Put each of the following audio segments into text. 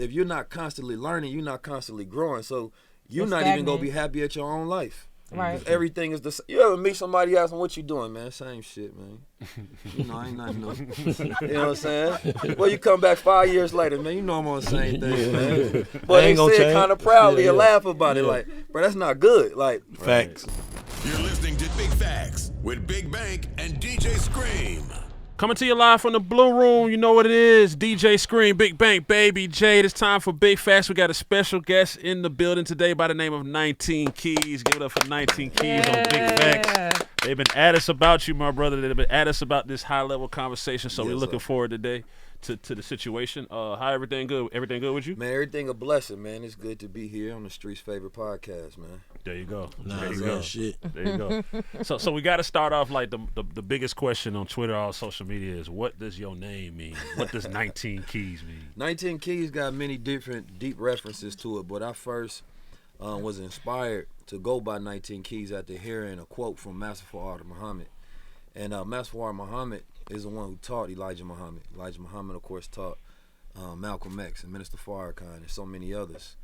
if you're not constantly learning, you're not constantly growing. So you're not even gonna be happy at your own life. Right. Everything is the same. You ever meet somebody asking what you doing, man? Same shit, man. You know, ain't nothing new. You know what I'm saying? Well, you come back 5 years later, man, you know I'm on the same thing, man. But they say it kind of proudly and laugh about it, like, bro, that's not good. Like, facts. You're listening to Big Facts with Big Bank and DJ Scream. Coming to you live from the Blue Room, you know what it is. DJ Scream, Big Bank, Baby J. It's time for Big Facts. We got a special guest in the building today by the name of 19 Keys. Give it up for 19 Keys on Big Facts. They've been at us about you, my brother. They've been at us about this high-level conversation, so we're looking forward today to the situation. How everything good? Everything good with you? Man, everything a blessing, man. It's good to be here on the Street's favorite podcast, man. There you go. There you go. Shit. There you go. So we got to start off like the biggest question on Twitter or social media is, what does your name mean? What does 19 Keys mean? 19 Keys got many different deep references to it, but I first was inspired to go by 19 Keys after hearing a quote from Masterful Art Muhammad. And Masterful Art Muhammad is the one who taught Elijah Muhammad. Elijah Muhammad, of course, taught Malcolm X and Minister Farrakhan and so many others.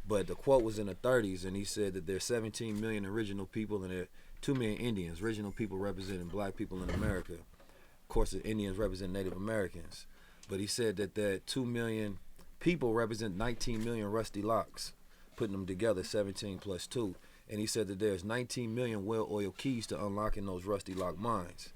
But the quote was in the 30s, and he said that there's 17 million original people and there are 2 million Indians. Original people representing black people in America. Of course, the Indians represent Native Americans. But he said that 2 million people represent 19 million rusty locks, putting them together, 17 plus 2. And he said that there's 19 million well-oiled keys to unlocking those rusty lock minds.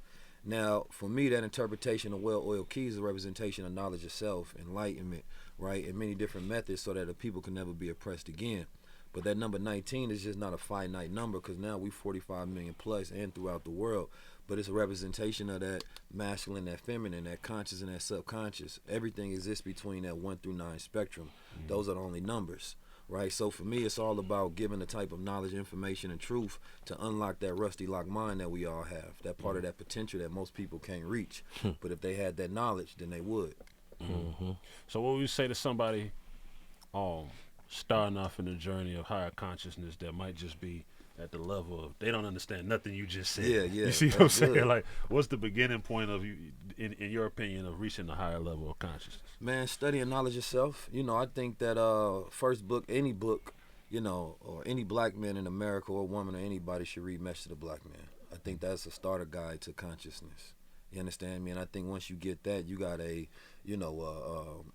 Now, for me, that interpretation of well-oiled keys is a representation of knowledge of self, enlightenment, right, and many different methods so that the people can never be oppressed again. But that number 19 is just not a finite number, because now we 45 million plus and throughout the world. But it's a representation of that masculine, that feminine, that conscious and that subconscious. Everything exists between that 1 through 9 spectrum. Those are the only numbers. Right, so for me, it's all about giving the type of knowledge, information, and truth to unlock that rusty lock mind that we all have. That part of that potential that most people can't reach. But if they had that knowledge, then they would. Mm-hmm. So what would you say to somebody starting off in the journey of higher consciousness that might just be at the level of, they don't understand nothing you just said? Yeah. You see what I'm saying? Like, what's the beginning point of you, in your opinion, of reaching a higher level of consciousness? Man, studying knowledge yourself. You know, I think that first book, any book, you know, or any black man in America or woman or anybody should read Message to the Black Man. I think that's a starter guide to consciousness. You understand me? And I think once you get that, you got a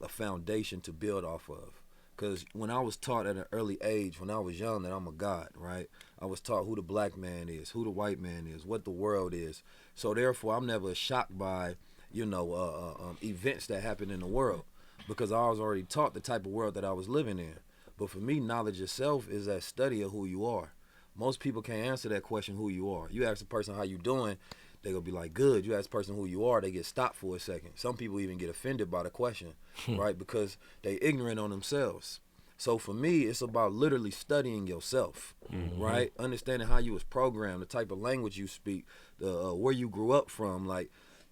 foundation to build off of. Because when I was taught at an early age, when I was young, that I'm a god, right? I was taught who the black man is, who the white man is, what the world is. So therefore, I'm never shocked by, events that happen in the world, because I was already taught the type of world that I was living in. But for me, knowledge itself is that study of who you are. Most people can't answer that question, who you are. You ask a person how you doing, they gonna be like, good. You ask a person who you are, they get stopped for a second. Some people even get offended by the question, right? Because they ignorant on themselves. So for me, it's about literally studying yourself, right? Understanding how you was programmed, the type of language you speak, the where you grew up from. Like,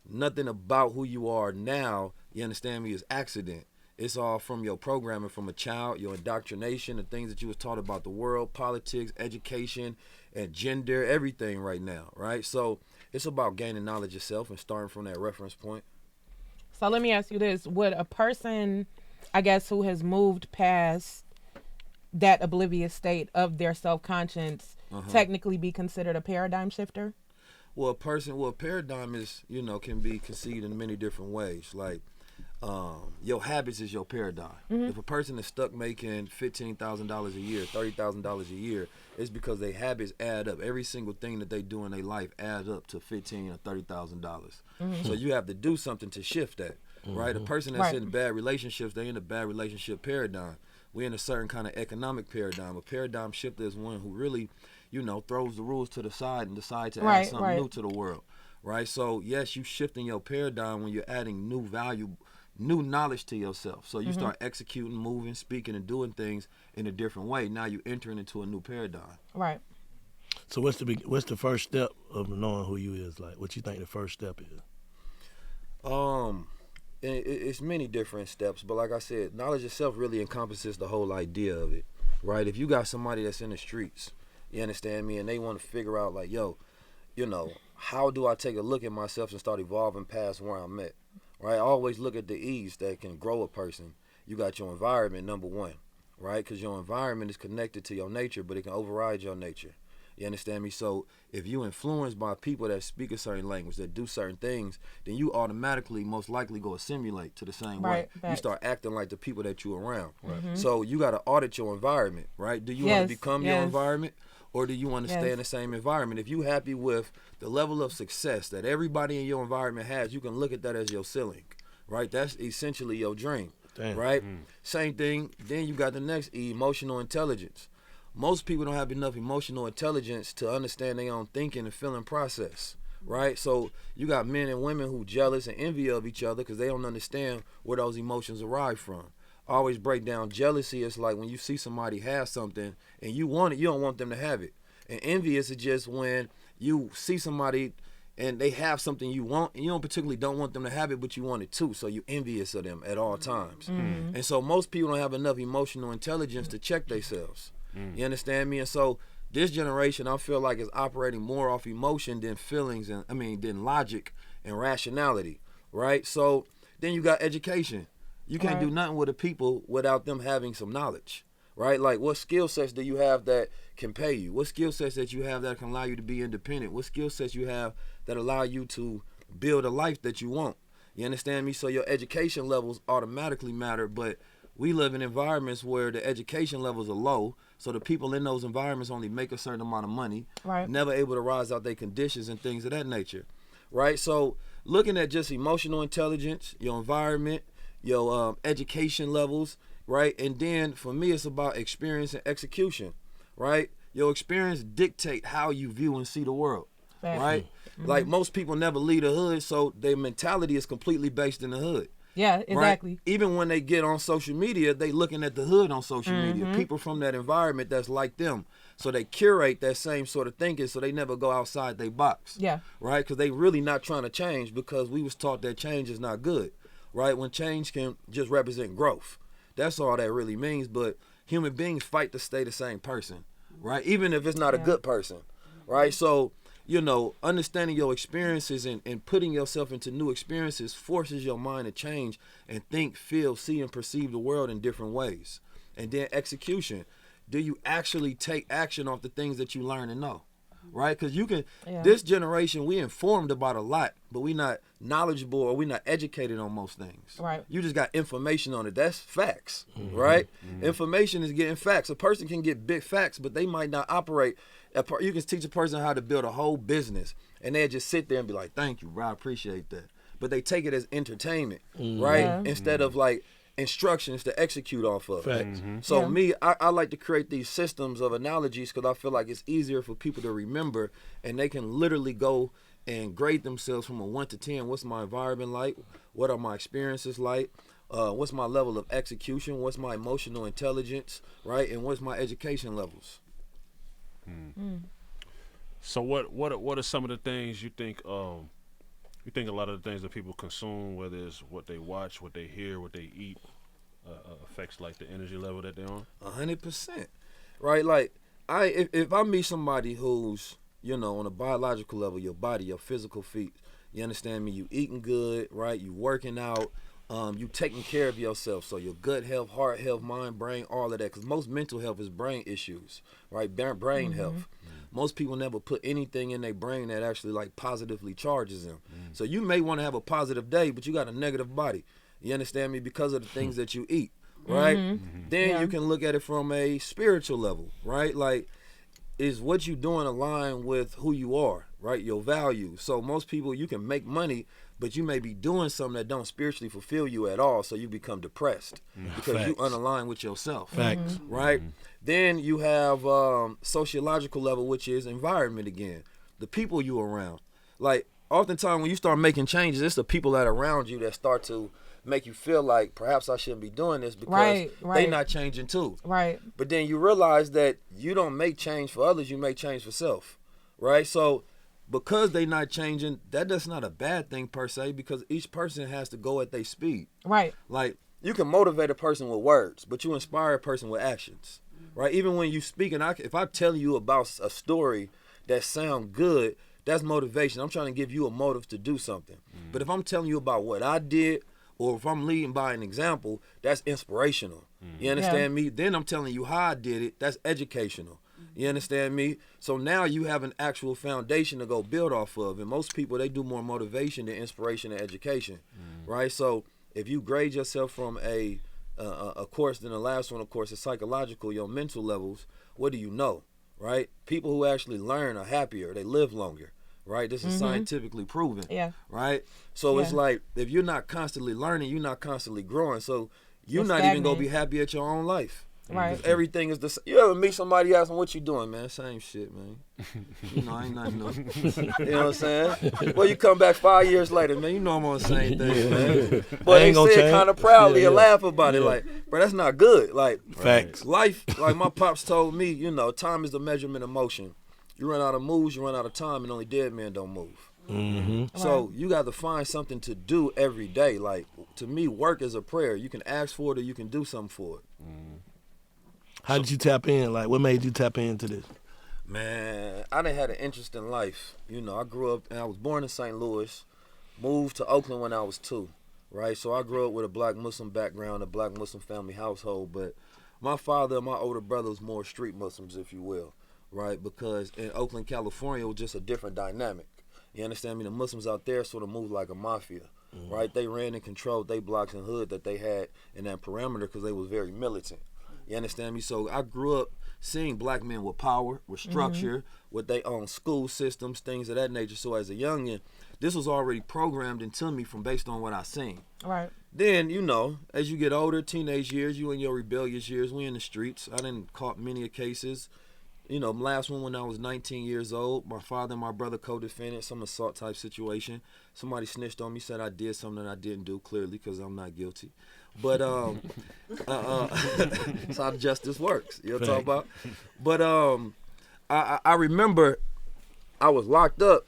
nothing about who you are now, you understand me, is accident. It's all from your programming from a child, your indoctrination, the things that you was taught about the world, politics, education, and gender, everything right now, right? So it's about gaining knowledge yourself and starting from that reference point. So let me ask you this. Would a person, I guess, who has moved past that oblivious state of their self-conscience technically be considered a paradigm shifter? Well, a paradigm is, can be conceived in many different ways. Like, your habits is your paradigm. If a person is stuck making $15,000 a year, $30,000 a year, it's because their habits add up. Every single thing that they do in their life adds up to $15,000 or $30,000. So you have to do something to shift that, right? A person that's in bad relationships, they in a bad relationship paradigm. We're in a certain kind of economic paradigm. A paradigm shifter is one who really, throws the rules to the side and decides to add something new to the world, right? So yes, you shifting your paradigm when you're adding new value, new knowledge to yourself. So you start executing, moving, speaking, and doing things in a different way. Now you're entering into a new paradigm. Right. So what's the first step of knowing who you is? Like, what you think the first step is? It's many different steps, but like I said, knowledge itself really encompasses the whole idea of it, right? If you got somebody that's in the streets, you understand me, and they want to figure out like, how do I take a look at myself and start evolving past where I'm at, right? I always look at the E's that can grow a person. you got your environment, number one, right? Because your environment is connected to your nature, but it can override your nature. You understand me? So if you influenced by people that speak a certain language, that do certain things, then you automatically most likely go assimilate to the same way. You start acting like the people that you're around. So you got to audit your environment, right? Do you want to become your environment, or do you want to stay in the same environment? If you're happy with the level of success that everybody in your environment has, you can look at that as your ceiling, right? That's essentially your dream, right? Same thing. Then you got the next E, emotional intelligence. Most people don't have enough emotional intelligence to understand their own thinking and feeling process, right? So you got men and women who jealous and envy of each other because they don't understand where those emotions arrive from. I always break down jealousy. It's like when you see somebody have something and you want it, you don't want them to have it. And envious is just when you see somebody and they have something you want, and you don't want them to have it, but you want it too. So you envious of them at all times. And so most people don't have enough emotional intelligence to check themselves. You understand me? And so this generation, I feel like, is operating more off emotion than feelings, and than logic and rationality, right? So then you got education. You can't do nothing with the people without them having some knowledge, right? Like, what skill sets do you have that can pay you? What skill sets that you have that can allow you to be independent? What skill sets you have that allow you to build a life that you want? You understand me? So your education levels automatically matter, but we live in environments where the education levels are low, so the people in those environments only make a certain amount of money, never able to rise out their conditions and things of that nature, right? So looking at just emotional intelligence, your environment, your education levels, right? And then for me, it's about experience and execution, right? Your experience dictate how you view and see the world, right? Like, most people never leave the hood, so their mentality is completely based in the hood. Yeah, exactly. Right? Even when they get on social media, they looking at the hood on social media. People from that environment that's like them. So they curate that same sort of thinking, so they never go outside their box. Yeah. Right? Because they really not trying to change, because we was taught that change is not good. Right? When change can just represent growth. That's all that really means. But human beings fight to stay the same person. Right? Even if it's not a good person. Right? So, understanding your experiences and putting yourself into new experiences forces your mind to change and think, feel, see, and perceive the world in different ways. And then execution. Do you actually take action off the things that you learn and know? Right? Because this generation, we informed about a lot, but we not knowledgeable, or we not educated on most things. Right. You just got information on it. That's facts, right? Information is getting facts. A person can get big facts, but they might not operate. You can teach a person how to build a whole business, and they'll just sit there and be like, thank you, bro, I appreciate that. But they take it as entertainment, right? Instead of like instructions to execute off of. So me, I like to create these systems of analogies, because I feel like it's easier for people to remember, and they can literally go and grade themselves from a 1 to 10. What's my environment like? What are my experiences like? What's my level of execution? What's my emotional intelligence, right? And what's my education levels? So what are some of the things you think you think a lot of the things that people consume, whether it's what they watch, what they hear, what they eat, affects like the energy level that they're on? 100%, right? Like, if I meet somebody who's, on a biological level, your body, your physical feet, you understand me? You eating good, right? You working out, you taking care of yourself. So your gut health, heart health, mind, brain, all of that. Because most mental health is brain issues, right? Brain health. Most people never put anything in their brain that actually like positively charges them. So you may want to have a positive day, but you got a negative body. You understand me? Because of the things that you eat, right? Then you can look at it from a spiritual level, right? Like, is what you doing aligned with who you are, right? Your values. So most people, you can make money, but you may be doing something that don't spiritually fulfill you at all, so you become depressed because you unaligned with yourself. Facts. Right? Then you have sociological level, which is environment again. The people you around. Like, oftentimes when you start making changes, it's the people that are around you that start to make you feel like perhaps I shouldn't be doing this, because they not changing too. Right. But then you realize that you don't make change for others, you make change for self. Right? So because they not changing, that's not a bad thing per se, because each person has to go at their speed. Right. Like, you can motivate a person with words, but you inspire a person with actions. Right? Even when you speak, and if I tell you about a story that sound good, that's motivation. I'm trying to give you a motive to do something. But if I'm telling you about what I did, or if I'm leading by an example, that's inspirational. You understand me? Then I'm telling you how I did it, that's educational. You understand me? So now you have an actual foundation to go build off of. And most people, they do more motivation than inspiration and education, right? So if you grade yourself from a course, then the last one, of course, is psychological, your mental levels, what do you know, right? People who actually learn are happier, they live longer, right? This is scientifically proven, right? So it's like, if you're not constantly learning, you're not constantly growing. So you're not even going to be happy at your own life. Right. Everything is the same. You ever meet somebody asking what you doing, man? Same shit, man. You know, ain't nothing new. You know what I'm saying? Well, you come back 5 years later, man, you know I'm on the same thing, man. But they say it kind of proudly and laugh about it, like, bro, that's not good. Like, facts. Life, like my pops told me, you know, time is the measurement of motion. You run out of moves, you run out of time, and only dead men don't move. So you got to find something to do every day. Like, to me, work is a prayer. You can ask for it or you can do something for it. How did you tap in? Like, what made you tap into this? Man, I done had an interesting life. You know, I grew up, and I was born in St. Louis, moved to Oakland when I was 2, right? So I grew up with a black Muslim background, a black Muslim family household, but my father and my older brother was more street Muslims, if you will, right? Because in Oakland, California, it was just a different dynamic. You understand me? The Muslims out there sort of moved like a mafia, right? They ran and controlled they blocks and hood that they had in that parameter because they was very militant. You understand me? So I grew up seeing black men with power, with structure, with their own school systems, things of that nature. So as a youngin', this was already programmed into me from based on what I seen. Right. Then, you know, as you get older, teenage years, you in your rebellious years, we in the streets. I done caught many of cases. You know, last one when I was 19 years old, my father and my brother co-defendant, some assault type situation. Somebody snitched on me, said I did something that I didn't do, clearly, because I'm not guilty. But, that's how justice works. You know what I'm talking about? But I remember I was locked up,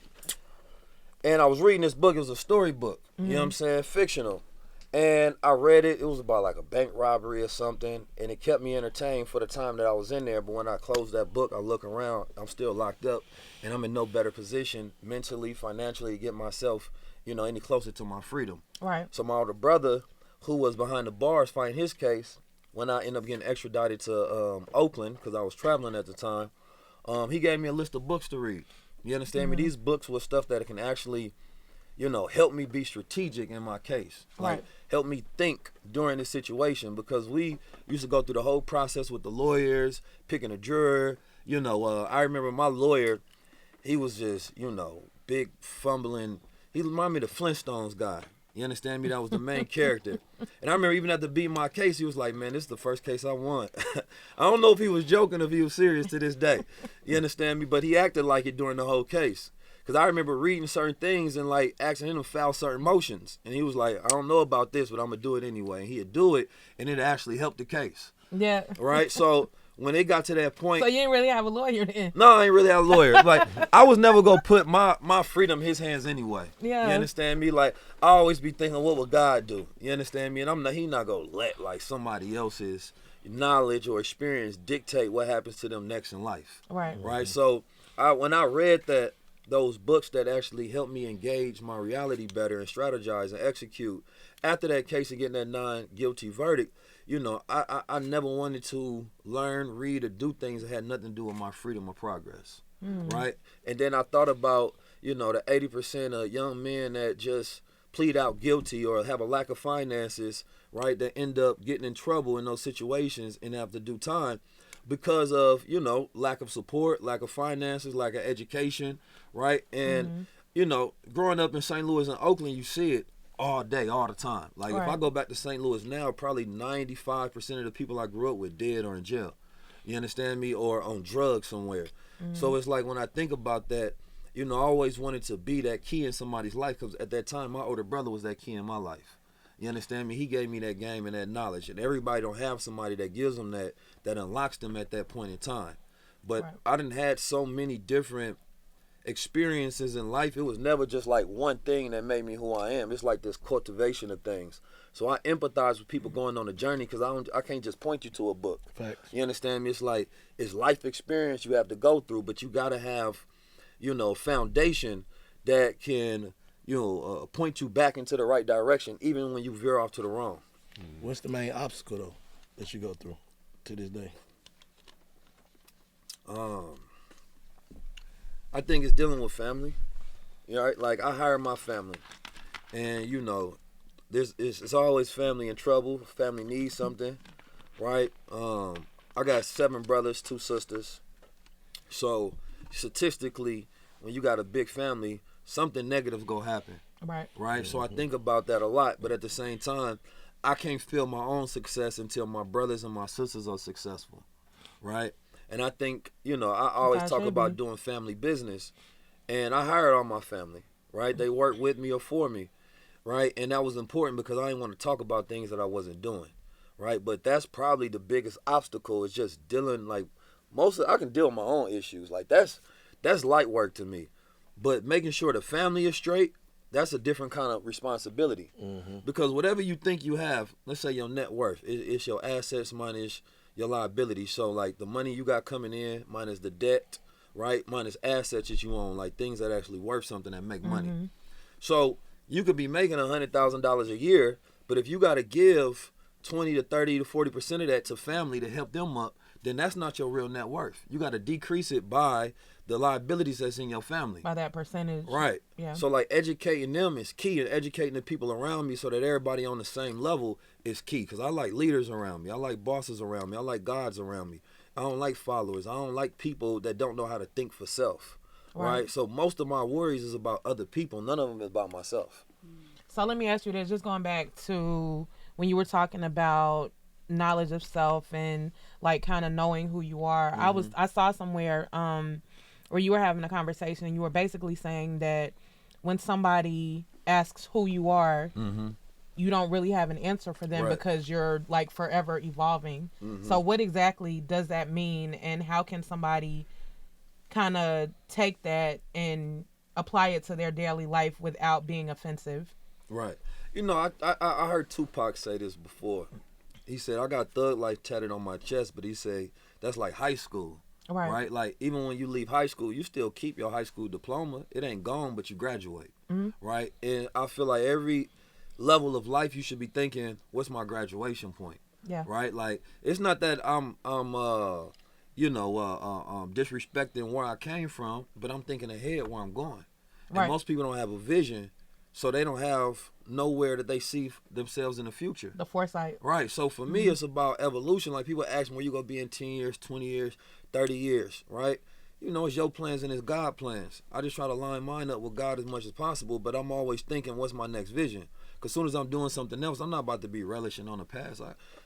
and I was reading this book. It was a story book, you know what I'm saying, fictional. And I read it. It was about like a bank robbery or something, and it kept me entertained for the time that I was in there. But when I closed that book, I look around, I'm still locked up, and I'm in no better position mentally, financially, to get myself, you know, any closer to my freedom. Right. So my older brother, who was behind the bars fighting his case, when I ended up getting extradited to Oakland, because I was traveling at the time, he gave me a list of books to read. You understand me? These books were stuff that can actually, you know, help me be strategic in my case. Like, help me think during this situation, because we used to go through the whole process with the lawyers, picking a juror. You know, I remember my lawyer, he was just, you know, big fumbling. He reminded me of the Flintstones guy. You understand me? That was the main character. And I remember even after beating my case, he was like, man, this is the first case I won. I don't know if he was joking or if he was serious to this day. You understand me? But he acted like it during the whole case. Because I remember reading certain things and like asking him to file certain motions. And he was like, I don't know about this, but I'm going to do it anyway. And he'd do it, and it actually helped the case. Yeah. Right? So when it got to that point. So you didn't really have a lawyer then? No, I ain't really have a lawyer. Like, I was never going to put my freedom in his hands anyway. Yeah. You understand me? Like, I always be thinking, what would God do? You understand me? And he not going to let like somebody else's knowledge or experience dictate what happens to them next in life. Right. Right? So when I read those books that actually helped me engage my reality better and strategize and execute, after that case of getting that non-guilty verdict, you know, I never wanted to learn, read, or do things that had nothing to do with my freedom or progress, right? And then I thought about, you know, the 80% of young men that just plead out guilty or have a lack of finances, right, that end up getting in trouble in those situations and have to do time because of, you know, lack of support, lack of finances, lack of education, right? And, you know, growing up in St. Louis and Oakland, you see it all day, all the time. Like, if I go back to St. Louis now, probably 95% of the people I grew up with dead or in jail. You understand me? Or on drugs somewhere. So it's like when I think about that, you know, I always wanted to be that key in somebody's life, because at that time, my older brother was that key in my life. You understand me? He gave me that game and that knowledge. And everybody don't have somebody that gives them that unlocks them at that point in time. But I done had so many different experiences in life. It was never just like one thing that made me who I am. It's like this cultivation of things. So I empathize with people going on a journey, because I can't just point you to a book. Facts. You understand me? It's like, it's life experience you have to go through, but you got to have, you know, foundation that can point you back into the right direction, even when you veer off to the wrong. What's the main obstacle though that you go through to this day? I think it's dealing with family. You know, like I hire my family, and it's always family in trouble. Family needs something, right? I got 7 brothers, 2 sisters. So statistically, when you got a big family, something negative's gonna happen. Right. Right. So I think about that a lot, but at the same time, I can't feel my own success until my brothers and my sisters are successful. Right. And I think, I always talk about doing family business, and I hired all my family. Right. They work with me or for me. Right. And that was important because I didn't want to talk about things that I wasn't doing. Right. But that's probably the biggest obstacle, is just dealing, I can deal with my own issues. Like that's light work to me. But making sure the family is straight, that's a different kind of responsibility. Because whatever you think you have, let's say your net worth, it's your assets minus your liability. So like the money you got coming in minus the debt, right? Minus assets that you own, like things that actually worth something that make money. So you could be making $100,000 a year, but if you got to give 20 to 30 to 40% of that to family to help them up, then that's not your real net worth. You got to decrease it by the liabilities that's in your family. By that percentage. Right. Yeah. So like educating them is key, and educating the people around me so that everybody on the same level is key. Because I like leaders around me. I like bosses around me. I like gods around me. I don't like followers. I don't like people that don't know how to think for self. Right. So most of my worries is about other people. None of them is about myself. So let me ask you this, just going back to when you were talking about knowledge of self and like kind of knowing who you are. I saw somewhere where you were having a conversation and you were basically saying that when somebody asks who you are, you don't really have an answer for them because you're like forever evolving. So what exactly does that mean, and how can somebody kind of take that and apply it to their daily life without being offensive? Right. I heard Tupac say this before. He said, I got thug life tatted on my chest, but he said, that's like high school. Right. Like, even when you leave high school, you still keep your high school diploma. It ain't gone, but you graduate. Right. And I feel like every level of life, you should be thinking, what's my graduation point? Yeah. Right. Like, it's not that I'm disrespecting where I came from, but I'm thinking ahead where I'm going. And most people don't have a vision, so they don't have nowhere that they see themselves in the future. The foresight. Right. So for me, it's about evolution. Like people ask me, where you going to be in 10 years, 20 years, 30 years, right? It's your plans and it's God plans. I just try to line mine up with God as much as possible, but I'm always thinking, what's my next vision? Because as soon as I'm doing something else, I'm not about to be relishing on the past.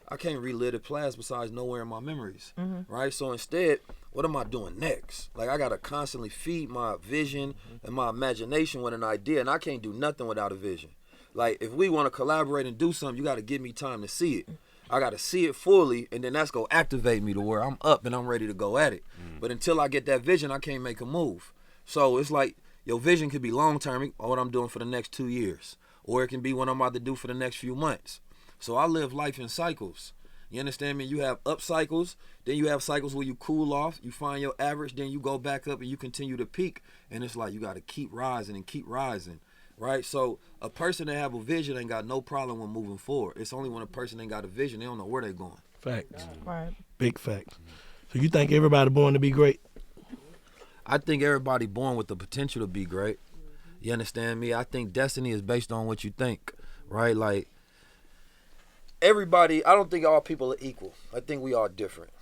I can't relive the past besides nowhere in my memories, right? So instead, what am I doing next? Like I got to constantly feed my vision and my imagination with an idea, and I can't do nothing without a vision. Like if we want to collaborate and do something, you got to give me time to see it. I got to see it fully, and then that's going to activate me to where I'm up and I'm ready to go at it. But until I get that vision, I can't make a move. So it's like your vision could be long-term, or what I'm doing for the next 2 years, or it can be what I'm about to do for the next few months. So I live life in cycles. You understand me? You have up cycles, then you have cycles where you cool off, you find your average, then you go back up and you continue to peak. And it's like you got to keep rising and keep rising. Right? So a person that have a vision ain't got no problem with moving forward. It's only when a person ain't got a vision, they don't know where they're going. Facts. Right. Big facts. So you think everybody born to be great? I think everybody born with the potential to be great. You understand me? I think destiny is based on what you think, right? Like everybody, I don't think all people are equal. I think we are different.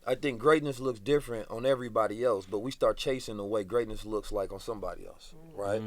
I think greatness looks different on everybody else, but we start chasing the way greatness looks like on somebody else, right?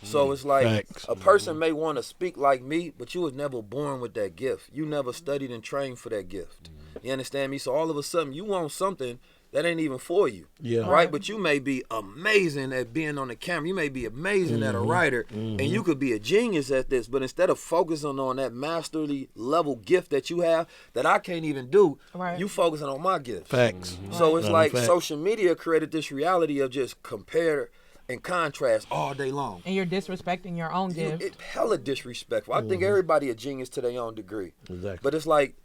So it's like Facts. A person may want to speak like me, but you was never born with that gift. You never studied and trained for that gift. You understand me? So all of a sudden you want something that ain't even for you. Yeah. Right? But you may be amazing at being on the camera. You may be amazing at a writer, and you could be a genius at this, but instead of focusing on that masterly level gift that you have that I can't even do, you focusing on my gift. Facts. So it's like Facts. social media created this reality of just compare and contrast all day long. And you're disrespecting your own gift. It's hella disrespectful. I think everybody a genius to their own degree. Exactly. But it's like,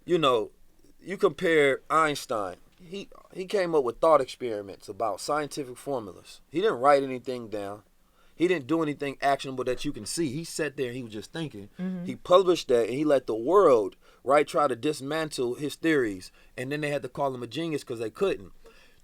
you compare Einstein. He came up with thought experiments about scientific formulas. He didn't write anything down. He didn't do anything actionable that you can see. He sat there and he was just thinking. He published that and he let the world, right, try to dismantle his theories. And then they had to call him a genius because they couldn't.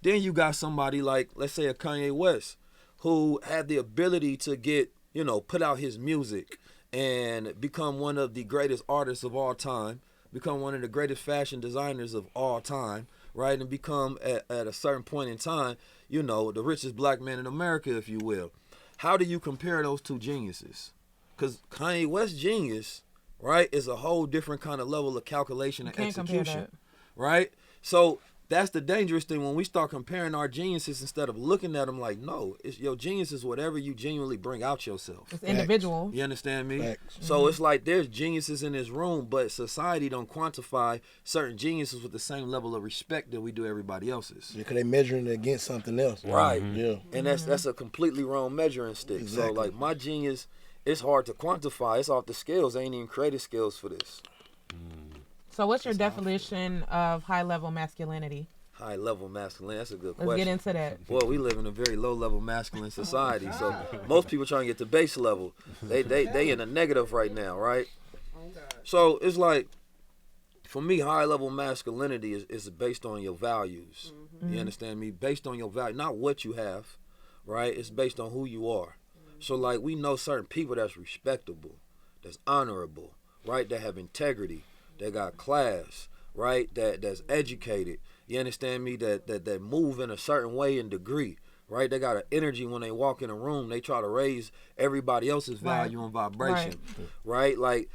Then you got somebody like, let's say, a Kanye West, who had the ability to get, you know, put out his music and become one of the greatest artists of all time, become one of the greatest fashion designers of all time, right? And become, at a certain point in time, you know, the richest black man in America, if you will. How do you compare those two geniuses? Because Kanye West's genius, right, is a whole different kind of level of calculation and execution, right? So that's the dangerous thing when we start comparing our geniuses instead of looking at them like, no, it's your genius is whatever you genuinely bring out yourself. It's individual. You understand me? Facts. So it's like there's geniuses in this room, but society don't quantify certain geniuses with the same level of respect that we do everybody else's. Because they measuring it against something else. Right. Yeah. And that's a completely wrong measuring stick. Exactly. So like my genius, it's hard to quantify. It's off the scales. I ain't even created scales for this. So what's your definition of high-level masculinity? High level masculine. That's a good Let's question. get into that. Well, we live in a very low level masculine society, so most people trying to get to base level. They in a negative right now, right? So it's like, for me, high level masculinity is based on your values. You understand me? Based on your value, not what you have, right? It's based on who you are. So like we know certain people that's respectable, that's honorable, right? That have integrity, that got class, right? That's educated. You understand me? That move in a certain way and degree, right? They got an energy when they walk in a room. They try to raise everybody else's value and vibration, right? Like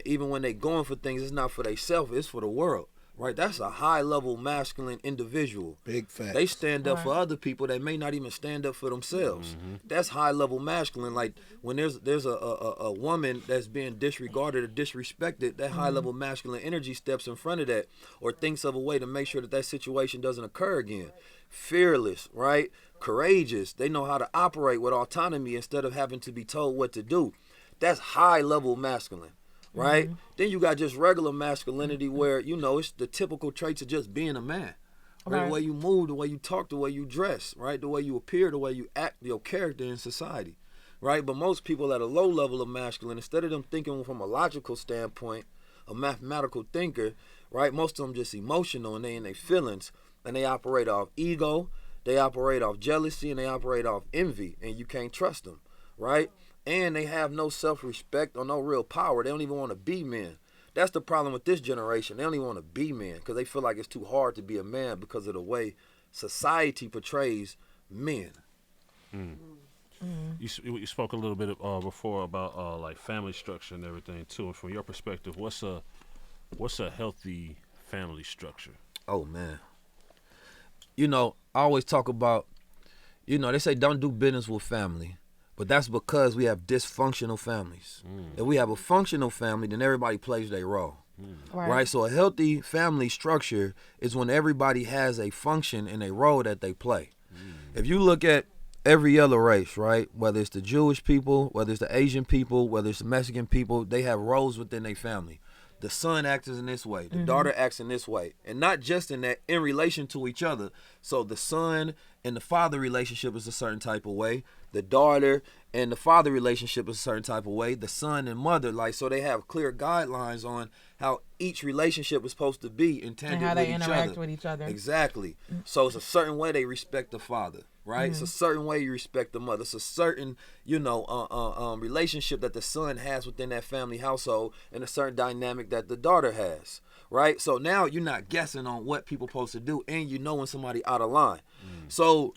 even when they going for things, it's not for themselves, it's for the world, right? That's a high level masculine individual. Big fact. They stand up for other people that may not even stand up for themselves. That's high level masculine. Like when there's a woman that's being disregarded or disrespected, that high level masculine energy steps in front of that or thinks of a way to make sure that situation doesn't occur again. Fearless, right? Courageous. They know how to operate with autonomy instead of having to be told what to do. That's high level masculine. Right? Then you got just regular masculinity where, you know, it's the typical traits of just being a man. Right? The way you move, the way you talk, the way you dress, right? The way you appear, the way you act, your character in society. Right? But most people at a low level of masculine, instead of them thinking from a logical standpoint, a mathematical thinker, right? Most of them just emotional and they in their feelings and they operate off ego, they operate off jealousy, and they operate off envy, and you can't trust them, right? And they have no self-respect or no real power. They don't even want to be men. That's the problem with this generation. They don't even want to be men because they feel like it's too hard to be a man because of the way society portrays men. You spoke a little bit before about like family structure and everything too. And from your perspective, what's a healthy family structure? Oh man, you know I always talk about, you know, they say don't do business with family. But that's because we have dysfunctional families. If we have a functional family, then everybody plays their role. Right? So a healthy family structure is when everybody has a function and a role that they play. If you look at every other race, right, whether it's the Jewish people, whether it's the Asian people, whether it's the Mexican people, they have roles within their family. The son acts in this way, the daughter acts in this way, and not just in that, in relation to each other. So the son and the father relationship is a certain type of way. The daughter and the father relationship is a certain type of way. The son and mother, like, so they have clear guidelines on how each relationship is supposed to be intended and how with they each interact other. with each other. Exactly. So it's a certain way they respect the father, right? It's a certain way you respect the mother. It's a certain, you know, relationship that the son has within that family household and a certain dynamic that the daughter has, right? So now you're not guessing on what people supposed to do, and you know when somebody out of line. So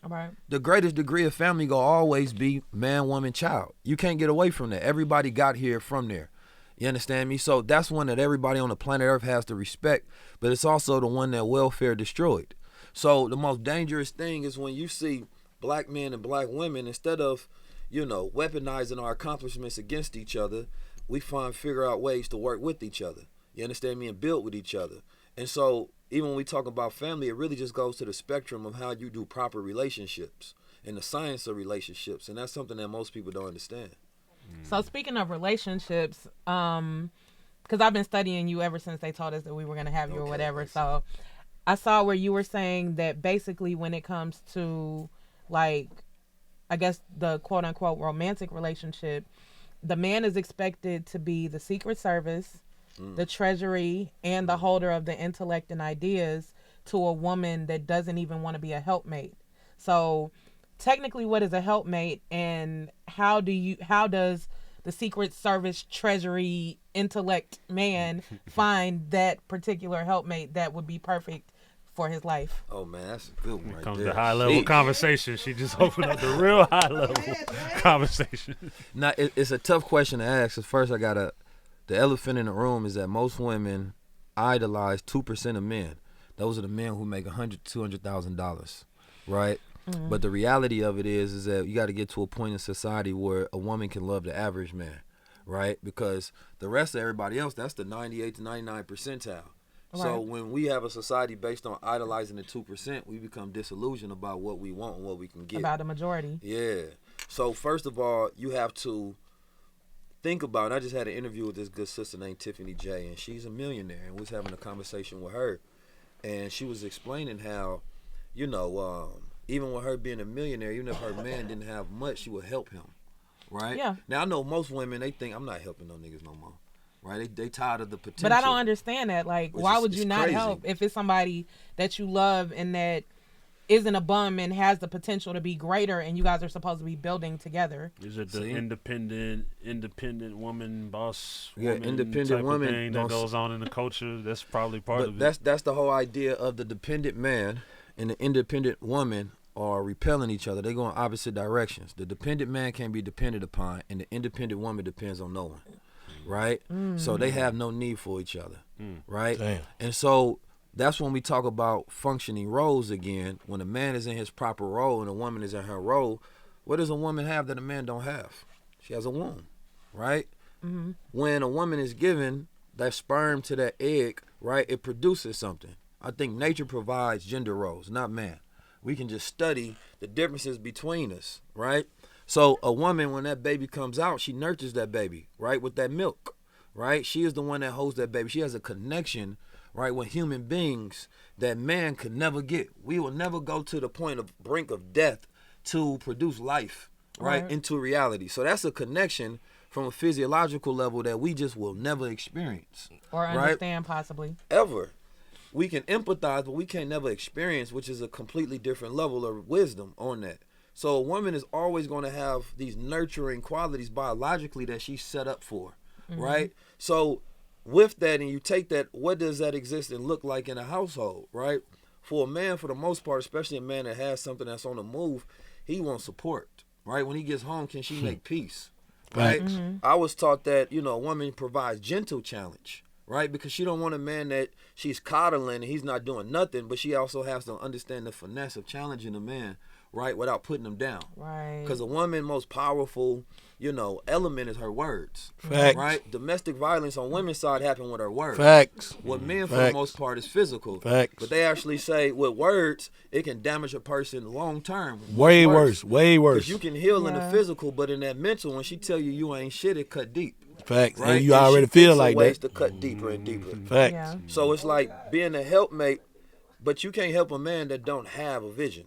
the greatest degree of family gonna always be man, woman, child. You can't get away from that. Everybody got here from there. You understand me? So that's one that everybody on the planet Earth has to respect, but it's also the one that welfare destroyed. So the most dangerous thing is when you see black men and black women, instead of, you know, weaponizing our accomplishments against each other, we figure out ways to work with each other. You understand me? And build with each other. And so even when we talk about family, it really just goes to the spectrum of how you do proper relationships and the science of relationships. And that's something that most people don't understand. So speaking of relationships, because I've been studying you ever since they told us that we were going to have you or whatever. So I saw where you were saying that basically when it comes to like I guess, the quote unquote romantic relationship, the man is expected to be the Secret Service, the Treasury, and the holder of the intellect and ideas to a woman that doesn't even want to be a helpmate. So technically, what is a helpmate, and how does the Secret Service, Treasury, intellect man find that particular helpmate that would be perfect for his life? Oh man, that's a good one right Comes there. the high level conversation. She just opened up the real high level conversation. Now it's a tough question to ask. Cause first, the elephant in the room is that most women idolize 2% of men. Those are the men who make $100,000 to $200,000, right? Mm-hmm. But the reality of it is that you got to get to a point in society where a woman can love the average man, right? Because the rest of everybody else, that's the 98 to 99 percentile. Right. So when we have a society based on idolizing the 2%, we become disillusioned about what we want and what we can get. About the majority. Yeah. So first of all, you have to think about, and I just had an interview with this good sister named Tiffany J, and she's a millionaire, and we was having a conversation with her, and she was explaining how, even with her being a millionaire, even if her man didn't have much, she would help him, right? Yeah. Now, I know most women, they think, I'm not helping no niggas no more, right? They tired of the potential. But I don't understand that. Like, why would you not crazy. help if it's somebody that you love and that isn't a bum and has the potential to be greater, and you guys are supposed to be building together? Is it the independent woman, boss woman independent type woman of thing that goes on in the culture? That's probably part of it. That's the whole idea of the dependent man and the independent woman are repelling each other. They go in opposite directions. The dependent man can be depended upon, and the independent woman depends on no one, right? So they have no need for each other, right? Damn. And so that's when we talk about functioning roles again. When a man is in his proper role and a woman is in her role, what does a woman have that a man don't have? She has a womb, right? Mm-hmm. When a woman is given that sperm to that egg, right, it produces something. I think nature provides gender roles, not man. We can just study the differences between us, right? So a woman, when that baby comes out, she nurtures that baby, right, with that milk, right? She is the one that holds that baby. She has a connection, right, with human beings that man could never get. We will never go to the point of brink of death to produce life, right, into reality. So that's a connection from a physiological level that we just will never experience. Or understand, possibly. Ever. We can empathize, but we can't never experience, which is a completely different level of wisdom on that. So a woman is always going to have these nurturing qualities biologically that she's set up for, right? So with that, and you take that, what does that exist and look like in a household, right? For a man, for the most part, especially a man that has something that's on the move, he wants support, right? When he gets home, can she make peace, right? I was taught that, a woman provides gentle challenge, right? Because she don't want a man that she's coddling and he's not doing nothing, but she also has to understand the finesse of challenging a man, right, without putting him down. Right. Because a woman's most powerful, element is her words. Facts. Right? Domestic violence on women's side happen with her words. Facts. What men, for the most part, is physical. Facts. But they actually say with words, it can damage a person long term. Way worse. Because you can heal in the physical, but in that mental, when she tell you ain't shit, it cut deep. Facts. Right? And you already feel like that. Ways to cut deeper and deeper. Facts. Yeah. So it's like being a helpmate, but you can't help a man that don't have a vision.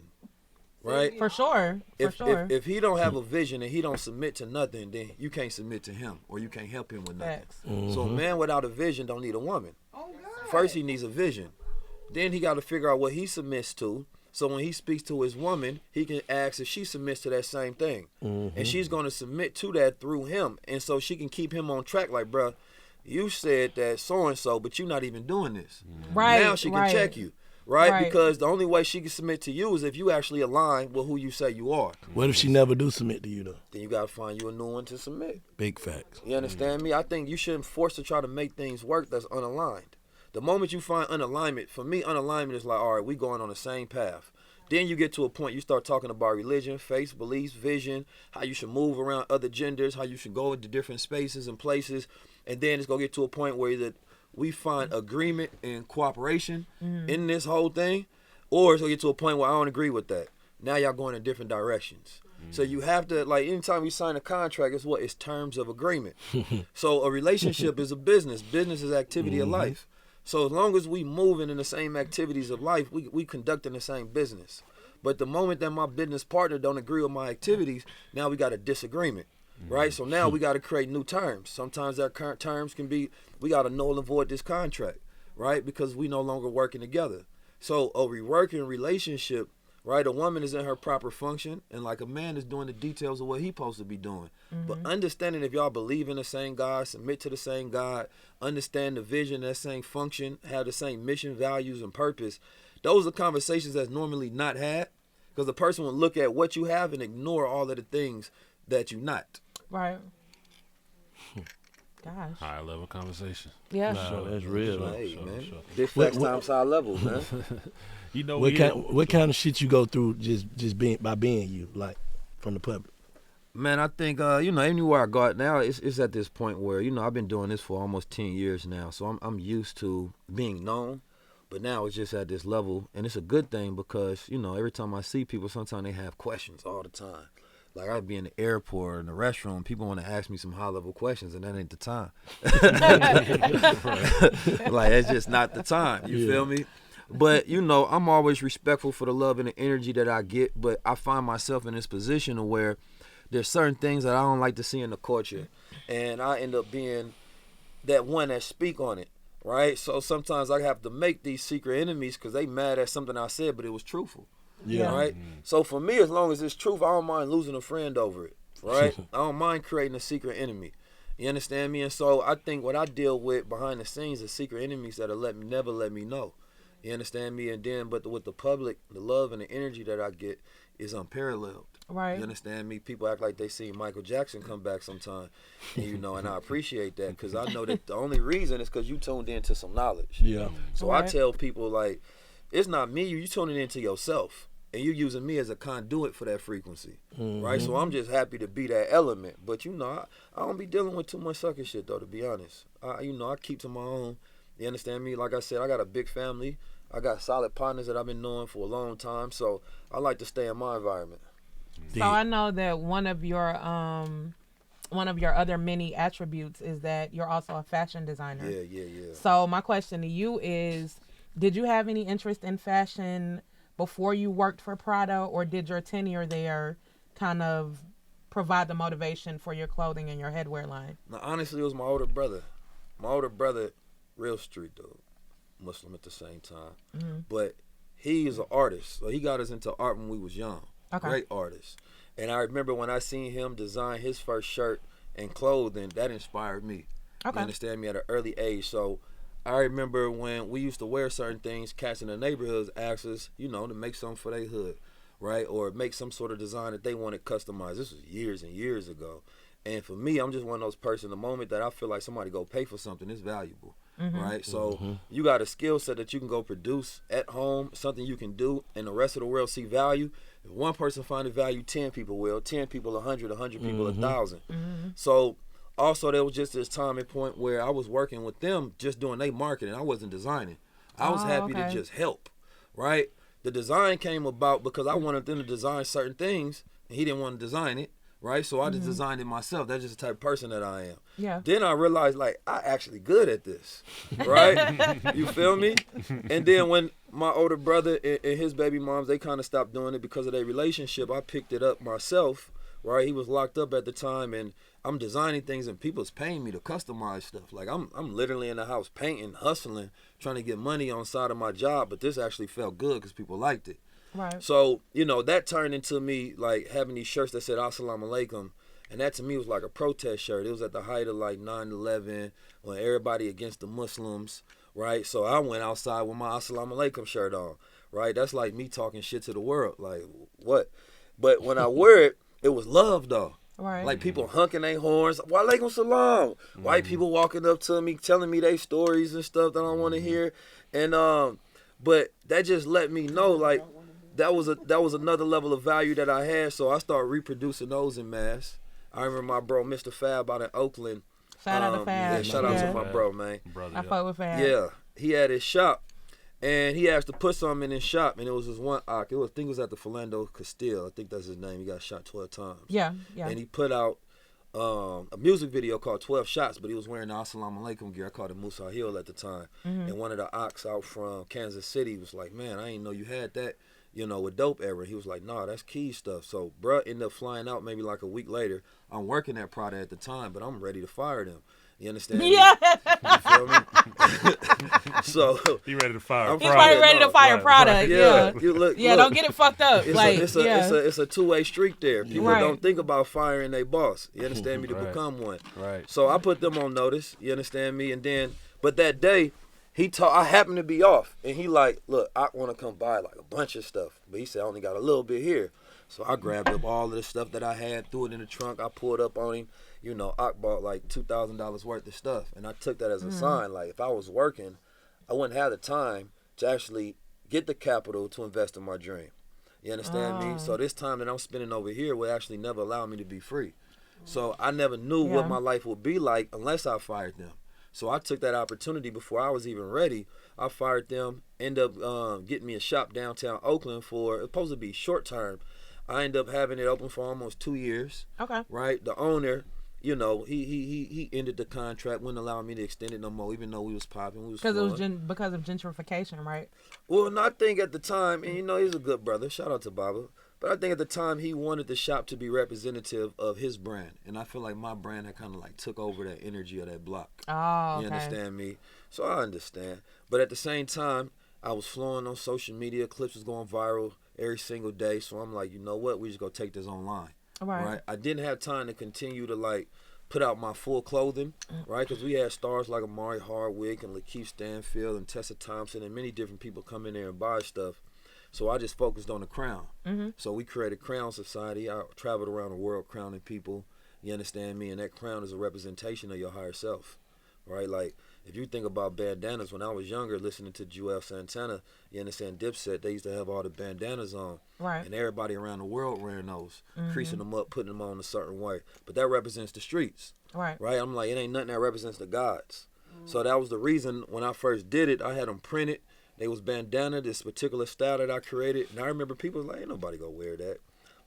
Right? For sure. If he don't have a vision and he don't submit to nothing, then you can't submit to him or you can't help him with nothing. So a man without a vision don't need a woman. First he needs a vision. Then he got to figure out what he submits to. So when he speaks to his woman, he can ask if she submits to that same thing. And she's going to submit to that through him. And so she can keep him on track like, bruh, you said that so-and-so, but you're not even doing this. Right. Now she can check you. Right? Because the only way she can submit to you is if you actually align with who you say you are. What if she never do submit to you, though? Then you got to find you a new one to submit. Big facts. You understand me? I think you shouldn't force to try to make things work that's unaligned. The moment you find unalignment, for me, unalignment is like, all right, we going on the same path. Then you get to a point you start talking about religion, faith, beliefs, vision, how you should move around other genders, how you should go into different spaces and places. And then it's going to get to a point where we find agreement and cooperation in this whole thing, or it's gonna get to a point where I don't agree with that. Now y'all going in different directions. So you have to, like, anytime we sign a contract, it's terms of agreement. So a relationship is a business. Business is activity of life. So as long as we moving in the same activities of life, we conducting the same business. But the moment that my business partner don't agree with my activities, now we got a disagreement, right? So now we got to create new terms. Sometimes our current terms can be, we got to null and void this contract, right? Because we no longer working together. So a reworking relationship, right? A woman is in her proper function, and like a man is doing the details of what he's supposed to be doing. But understanding if y'all believe in the same God, submit to the same God, understand the vision, that same function, have the same mission, values, and purpose, those are conversations that's normally not had, because the person will look at what you have and ignore all of the things that you not. Right. Gosh. High level conversation. Yeah. No, that's real. Hey, sure, man. sure. Big facts times high level, man. You know, What kind of shit you go through just being you, like from the public? Man, I think, anywhere I go out now, it's at this point where, I've been doing this for almost 10 years now. So I'm used to being known. But now it's just at this level. And it's a good thing because, every time I see people, sometimes they have questions all the time. Like I'd be in the airport or in the restroom, people want to ask me some high level questions, and that ain't the time. Like it's just not the time. You feel me? But I'm always respectful for the love and the energy that I get. But I find myself in this position where there's certain things that I don't like to see in the culture, and I end up being that one that speak on it. Right? So sometimes I have to make these secret enemies because they mad at something I said, but it was truthful. Yeah. Right? So for me, as long as it's truth, I don't mind losing a friend over it. Right? I don't mind creating a secret enemy. You understand me? And so I think what I deal with behind the scenes is secret enemies that'll never let me know. You understand me? And then, but with the public, the love and the energy that I get is unparalleled. Right. You understand me? People act like they seen Michael Jackson come back sometime, and, and I appreciate that because I know that the only reason is because you tuned into some knowledge. Yeah. So I tell people, like, it's not me, you tuning into yourself, and you using me as a conduit for that frequency, right? So I'm just happy to be that element. But, I don't be dealing with too much sucker shit, though, to be honest. I keep to my own. You understand me? Like I said, I got a big family. I got solid partners that I've been knowing for a long time, so I like to stay in my environment. So I know that one of your other many attributes is that you're also a fashion designer. Yeah. So my question to you is, did you have any interest in fashion before you worked for Prada, or did your tenure there kind of provide the motivation for your clothing and your headwear line? Now, honestly, it was my older brother. My older brother, real street dude, Muslim at the same time. But he is an artist, so he got us into art when we was young. Okay. Great artist. And I remember when I seen him design his first shirt and clothing, that inspired me. Okay. You understand me? At an early age. So I remember when we used to wear certain things, cats in the neighborhoods asked us, to make something for their hood, right? Or make some sort of design that they wanted customized. This was years and years ago. And for me, I'm just one of those persons, the moment that I feel like somebody go pay for something, it's valuable, right? So you got a skill set that you can go produce at home, something you can do, and the rest of the world see value. If one person find a value, 10 people will. 10 people, 100 people, 1,000. So also there was just this time and point where I was working with them just doing their marketing. I wasn't designing. I was happy to just help, right? The design came about because I wanted them to design certain things, and he didn't want to design it. Right, so I just designed it myself. That's just the type of person that I am. Yeah. Then I realized, like, I actually good at this, right? You feel me? And then when my older brother and his baby moms, they kind of stopped doing it because of their relationship, I picked it up myself, right? He was locked up at the time, and I'm designing things, and people's paying me to customize stuff. Like, I'm literally in the house painting, hustling, trying to get money on side of my job, but this actually felt good because people liked it. Right. So, that turned into me, like, having these shirts that said Assalamu Alaikum. And that, to me, was like a protest shirt. It was at the height of, like, 9/11, when everybody against the Muslims, right? So I went outside with my Assalamu Alaikum shirt on, right? That's like me talking shit to the world. Like, what? But when I wear it, it was love, though. Right. Like, people honking their horns. Wa alaikum salam. White people walking up to me, telling me their stories and stuff that I want to hear. And, but that just let me know, like, that was another level of value that I had, so I started reproducing those in mass. I remember my bro, Mr. Fab, out in Oakland. Shout out to Fab. Yeah, shout out to my bro, man. I fuck with Fab. Yeah, he had his shop, and he asked to put something in his shop, and it was this one I think it was at the Philando Castile. I think that's his name. He got shot 12 times. Yeah. And he put out a music video called 12 Shots, but he was wearing the Assalamu Alaikum gear. I called it Musa Hill at the time. And one of the ox out from Kansas City was like, man, I didn't know you had that. with dope era. He was like, nah, that's Key stuff. So bruh ended up flying out maybe like a week later. I'm working at Prada at the time, but I'm ready to fire them. You understand me? Yeah. You feel me? So He ready to fire. He's probably ready to fire Prada. Yeah. Look, Don't get it fucked up. It's a two-way streak there. People Right. don't think about firing their boss. You understand me? To become one. Right. So I put them on notice. You understand me? And then, but that day, I happened to be off, and he like, look, I want to come buy like a bunch of stuff, but he said I only got a little bit here. So I grabbed up all of the stuff that I had, threw it in the trunk. I pulled up on him. I bought like $2,000 worth of stuff, and I took that as a sign. Like if I was working, I wouldn't have the time to actually get the capital to invest in my dream. You understand me? So this time that I'm spending over here would actually never allow me to be free. So I never knew what my life would be like unless I fired them. So I took that opportunity before I was even ready. I fired them, ended up getting me a shop downtown Oakland for, it's supposed to be short term. I ended up having it open for almost 2 years. Okay. Right? The owner, he ended the contract, wouldn't allow me to extend it no more, even though we was popping. Because it was because of gentrification, right? Well, and I think at the time, and he's a good brother. Shout out to Baba. But I think at the time he wanted the shop to be representative of his brand. And I feel like my brand had kind of like took over that energy of that block. Oh, okay. You understand me? So I understand. But at the same time, I was flowing on social media. Clips was going viral every single day. So I'm like, you know what? We just go take this online. Right. I didn't have time to continue to like put out my full clothing, right? Because we had stars like Amari Hardwick and Lakeith Stanfield and Tessa Thompson and many different people come in there and buy stuff. So I just focused on the crown. So we created Crown Society. I traveled around the world crowning people. You understand me? And that crown is a representation of your higher self, right? Like if you think about bandanas, when I was younger, listening to Joel Santana, you understand Dipset, they used to have all the bandanas on. Right. And everybody around the world wearing those, creasing them up, putting them on a certain way. But that represents the streets. Right. I'm like, it ain't nothing that represents the gods. So that was the reason when I first did it, I had them printed. They was bandana, this particular style that I created. And I remember people like, ain't nobody gonna wear that.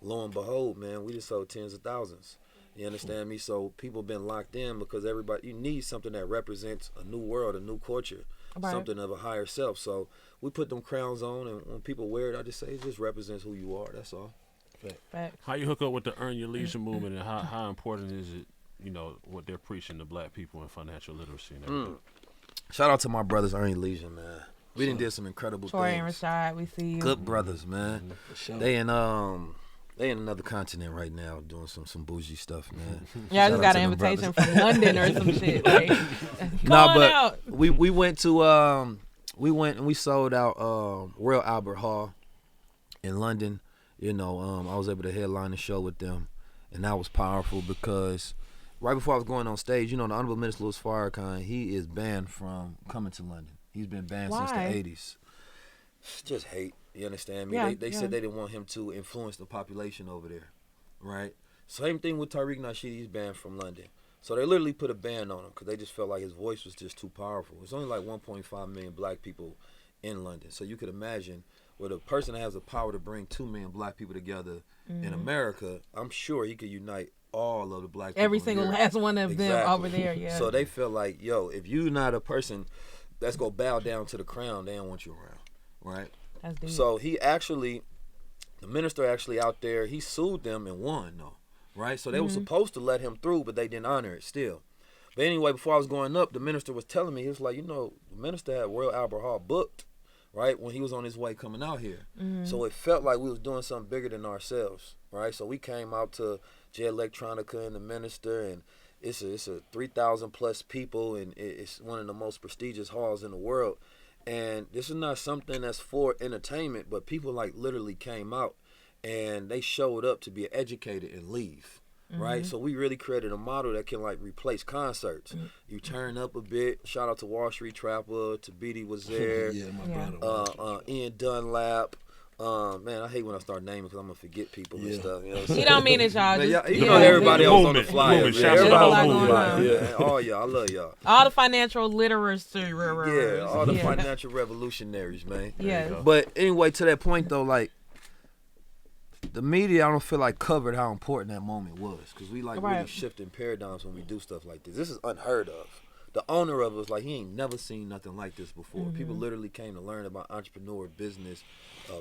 Lo and behold, man, we just sold tens of thousands. You understand me? So people been locked in because everybody, you need something that represents a new world, a new culture, something of a higher self. So we put them crowns on, and when people wear it, I just say it just represents who you are. That's all. Facts. How you hook up with the Earn Your Leisure movement, and how important is it, what they're preaching to black people in financial literacy and everything? Shout out to my brothers Earn Your Leisure, man. We done did some incredible Troy things. and Rashad, we see you. Good brothers, man. They in another continent right now doing some bougie stuff, man. Yeah, I just got an invitation from London or some shit. Like, out. We went to we went and we sold out Royal Albert Hall in London. I was able to headline the show with them, and that was powerful because right before I was going on stage, the Honorable Minister Louis Farrakhan, he is banned from coming to London. He's been banned since the 80s. Just hate. You understand me? Yeah, they said they didn't want him to influence the population over there, right? Same thing with Tariq Nasheed. He's banned from London. So they literally put a ban on him because they just felt like his voice was just too powerful. It's only like 1.5 million black people in London. So you could imagine with a person that has the power to bring 2 million black people together in America, I'm sure he could unite all of the black people. Every single last one of them over there, yeah. So they feel like, if you're not a person that's going to bow down to the crown, they don't want you around, right? That's deep. So the minister actually out there, he sued them and won, though, right? So they were supposed to let him through, but they didn't honor it still. But anyway, before I was going up, the minister was telling me, he was like, the minister had Royal Albert Hall booked, right, when he was on his way coming out here. So it felt like we was doing something bigger than ourselves, right? So we came out to J Electronica and the minister, and it's a 3,000 plus people, and it's one of the most prestigious halls in the world. And this is not something that's for entertainment, but people like literally came out and they showed up to be educated and leave, right? So we really created a model that can like replace concerts. You turn up a bit. Shout out to Wall Street Trapper, to Beatty was there. My brother. Ian Dunlap. Man, I hate when I start naming because I'm gonna forget people and stuff. You don't mean it, y'all. Everybody else on the flyer. Everybody on the flyer. All y'all, I love y'all. All the financial literacy. All the financial revolutionaries, man. Yeah. But anyway, to that point though, like the media, I don't feel like covered how important that moment was because we like really shifting paradigms when we do stuff like this. This is unheard of. the owner of it was like, he ain't never seen nothing like this before. People literally came to learn about entrepreneur business,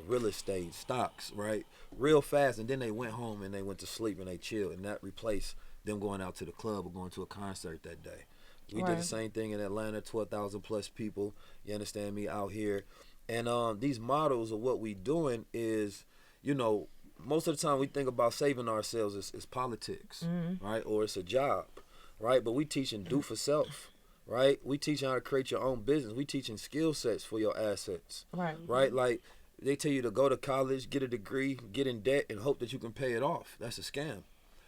real estate, stocks, right, real fast, and then they went home and they went to sleep and they chilled, and that replaced them going out to the club or going to a concert that day. We did the same thing in Atlanta, 12,000 plus people, you understand me, out here. And these models of what we doing is, you know, most of the time we think about saving ourselves is politics, right, or it's a job, right, but we teaching do for self, right, we teaching how to create your own business, we teaching skill sets for your assets, right, like they tell you to go to college, get a degree, get in debt, and hope that you can pay it off. That's a scam.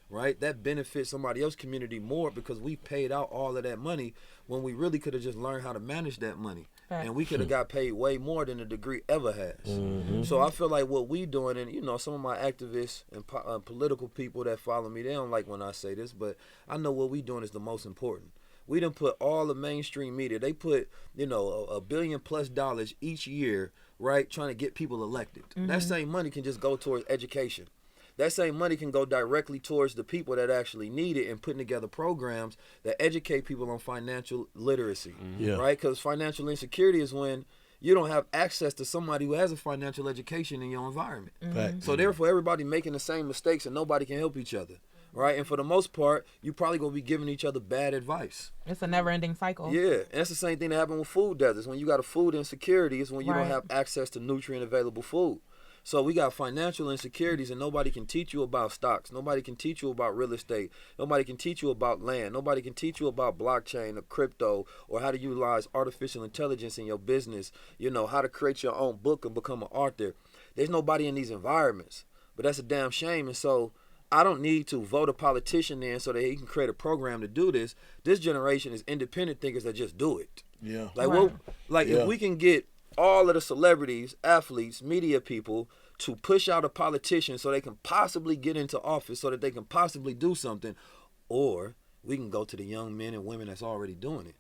Right, that benefits somebody else's community more because we paid out all of that money when we really could have just learned how to manage that money, and we could have got paid way more than a degree ever has. So I feel like what we doing, and you know, some of my activists and political people that follow me, they don't like when I say this, but I know what we doing is the most important. We done put all the mainstream media, they put, you know, $1 billion+ each year, right, trying to get people elected. That same money can just go towards education. That same money can go directly towards the people that actually need it, and putting together programs that educate people on financial literacy, right? Because financial insecurity is when you don't have access to somebody who has a financial education in your environment. So therefore, everybody making the same mistakes and nobody can help each other, right? And for the most part, you probably going to be giving each other bad advice. It's a never-ending cycle. Yeah, and that's the same thing that happened with food deserts. When you got a food insecurity, it's when you don't have access to nutrient-available food. So we got financial insecurities, and nobody can teach you about stocks. Nobody can teach you about real estate. Nobody can teach you about land. Nobody can teach you about blockchain or crypto or how to utilize artificial intelligence in your business, you know, how to create your own book and become an author. There's nobody in these environments, but that's a damn shame. And so I don't need to vote a politician in so that he can create a program to do this. This generation is independent thinkers that just do it. Yeah. Like, if we can get all of the celebrities, athletes, media people to push out a politician so they can possibly get into office, so that they can possibly do something, or we can go to the young men and women that's already doing it,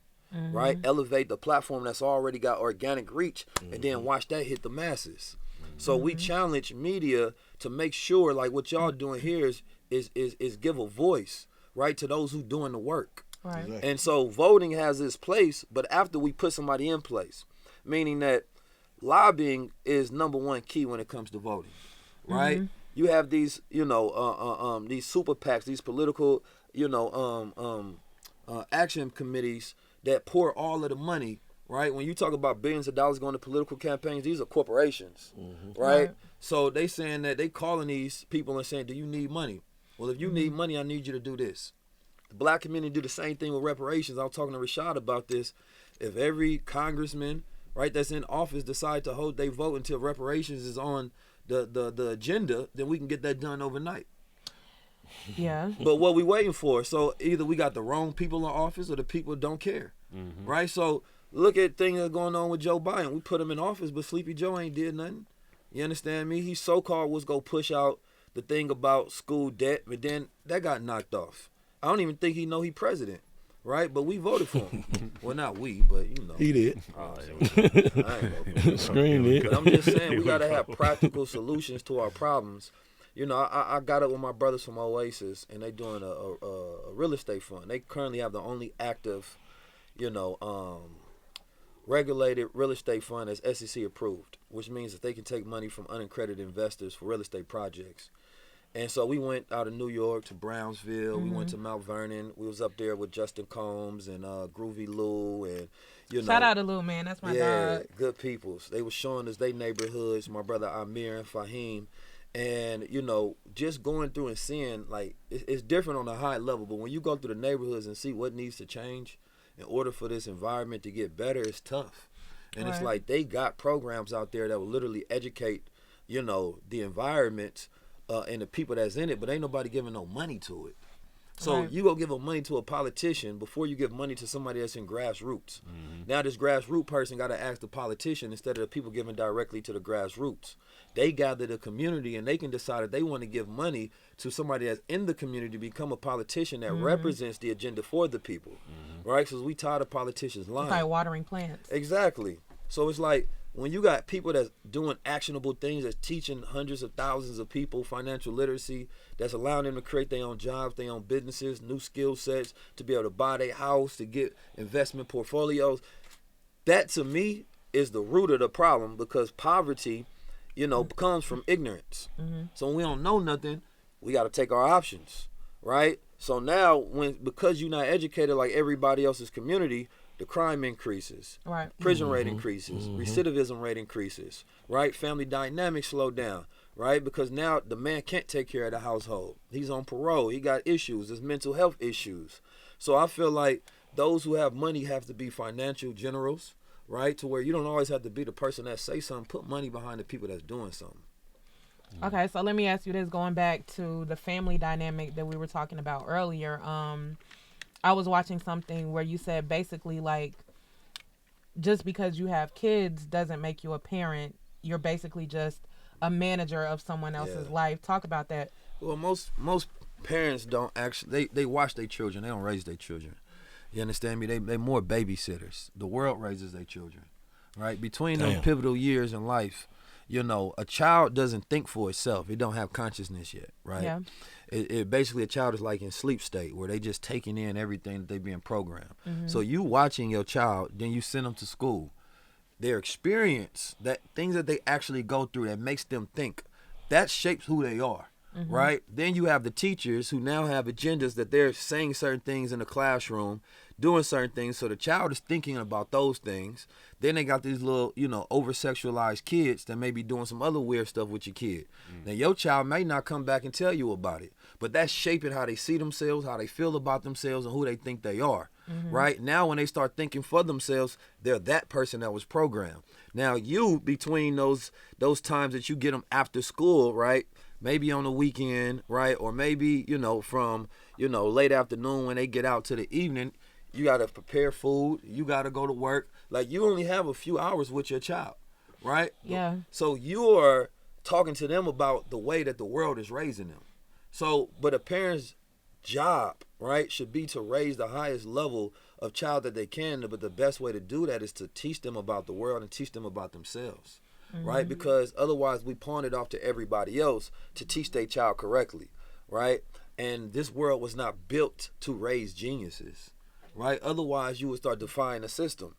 right? Elevate the platform that's already got organic reach, and then watch that hit the masses. So we challenge media to make sure, like what y'all doing here is give a voice, right, to those who doing the work. Right. And so voting has its place, but after we put somebody in place, meaning that lobbying is number one key when it comes to voting, right? You have these, you know, these super PACs, these political, you know, action committees that pour all of the money, right? When you talk about billions of dollars going to political campaigns, these are corporations, right? So they saying that they calling these people and saying, do you need money? Well, if you need money, I need you to do this. The black community do the same thing with reparations. I was talking to Rashad about this. If every congressman, right, that's in office decide to hold their vote until reparations is on the agenda, then we can get that done overnight. Yeah. But what we waiting for? So either we got the wrong people in office or the people don't care, right? So look at things that are going on with Joe Biden. We put him in office, but Sleepy Joe ain't did nothing. You understand me? He so-called was going to push out the thing about school debt, but then that got knocked off. I don't even think he know he president. Right, but we voted for him. Well, not we, but you know. He did. I ain't voting for him. Screamed it. But I'm just saying, we gotta have practical solutions to our problems. You know, I got up with my brothers from Oasis, and they doing a real estate fund. They currently have the only active, you know, regulated real estate fund that's SEC approved, which means that they can take money from unaccredited investors for real estate projects. And so we went out of New York to Brownsville. We went to Mount Vernon. We was up there with Justin Combs and Groovy Lou, and you know. Shout out to Lou, man. That's my dog. Good peoples. They were showing us their neighborhoods. My brother Amir and Fahim, and you know, just going through and seeing, like, it's different on a high level. But when you go through the neighborhoods and see what needs to change in order for this environment to get better, it's tough. And it's like they got programs out there that will literally educate, you know, the environment. And the people that's in it, but ain't nobody giving no money to it. So you go give money to a politician before you give money to somebody that's in grassroots. Now this grassroots person got to ask the politician instead of the people giving directly to the grassroots. They gather the community and they can decide if they want to give money to somebody that's in the community to become a politician that represents the agenda for the people, right? Because we tired of politicians lying. It's like watering plants. Exactly. So it's like, when you got people that's doing actionable things, that's teaching hundreds of thousands of people financial literacy, that's allowing them to create their own jobs, their own businesses, new skill sets, to be able to buy their house, to get investment portfolios, that to me is the root of the problem, because poverty, comes from ignorance. So when we don't know nothing, we got to take our options, right? So now, because you're not educated like everybody else's community, the crime increases, right? Prison rate increases, recidivism rate increases, right? Family dynamics slow down, right? Because now the man can't take care of the household. He's on parole. He got issues. There's mental health issues. So I feel like those who have money have to be financial generals, right? To where you don't always have to be the person that say something. Put money behind the people that's doing something. Okay, so let me ask you this, going back to the family dynamic that we were talking about earlier. I was watching something where you said basically like, just because you have kids doesn't make you a parent. You're basically just a manager of someone else's life. Talk about that. Well, most parents don't actually, they watch their children. They don't raise their children. You understand me? They more babysitters. The world raises their children, right? Between them pivotal years in life, a child doesn't think for itself. It don't have consciousness yet, right? Yeah. It basically, a child is like in sleep state, where they just taking in everything that they being programmed. So you watching your child, then you send them to school. Their experience, that things that they actually go through that makes them think, that shapes who they are, right? Then you have the teachers who now have agendas that they're saying certain things in the classroom, doing certain things, so the child is thinking about those things. Then they got these little, over-sexualized kids that may be doing some other weird stuff with your kid. Now, your child may not come back and tell you about it, but that's shaping how they see themselves, how they feel about themselves, and who they think they are, right? Now, when they start thinking for themselves, they're that person that was programmed. Now, you, between those times that you get them after school, right, maybe on the weekend, right, or maybe, from, late afternoon when they get out to the evening, you got to prepare food, you got to go to work. Like, you only have a few hours with your child, right? Yeah. So you are talking to them about the way that the world is raising them. So, but a parent's job, right, should be to raise the highest level of child that they can, but the best way to do that is to teach them about the world and teach them about themselves, right? Because otherwise we pawn it off to everybody else to teach their child correctly, right? And this world was not built to raise geniuses, right? Otherwise you would start defying the system.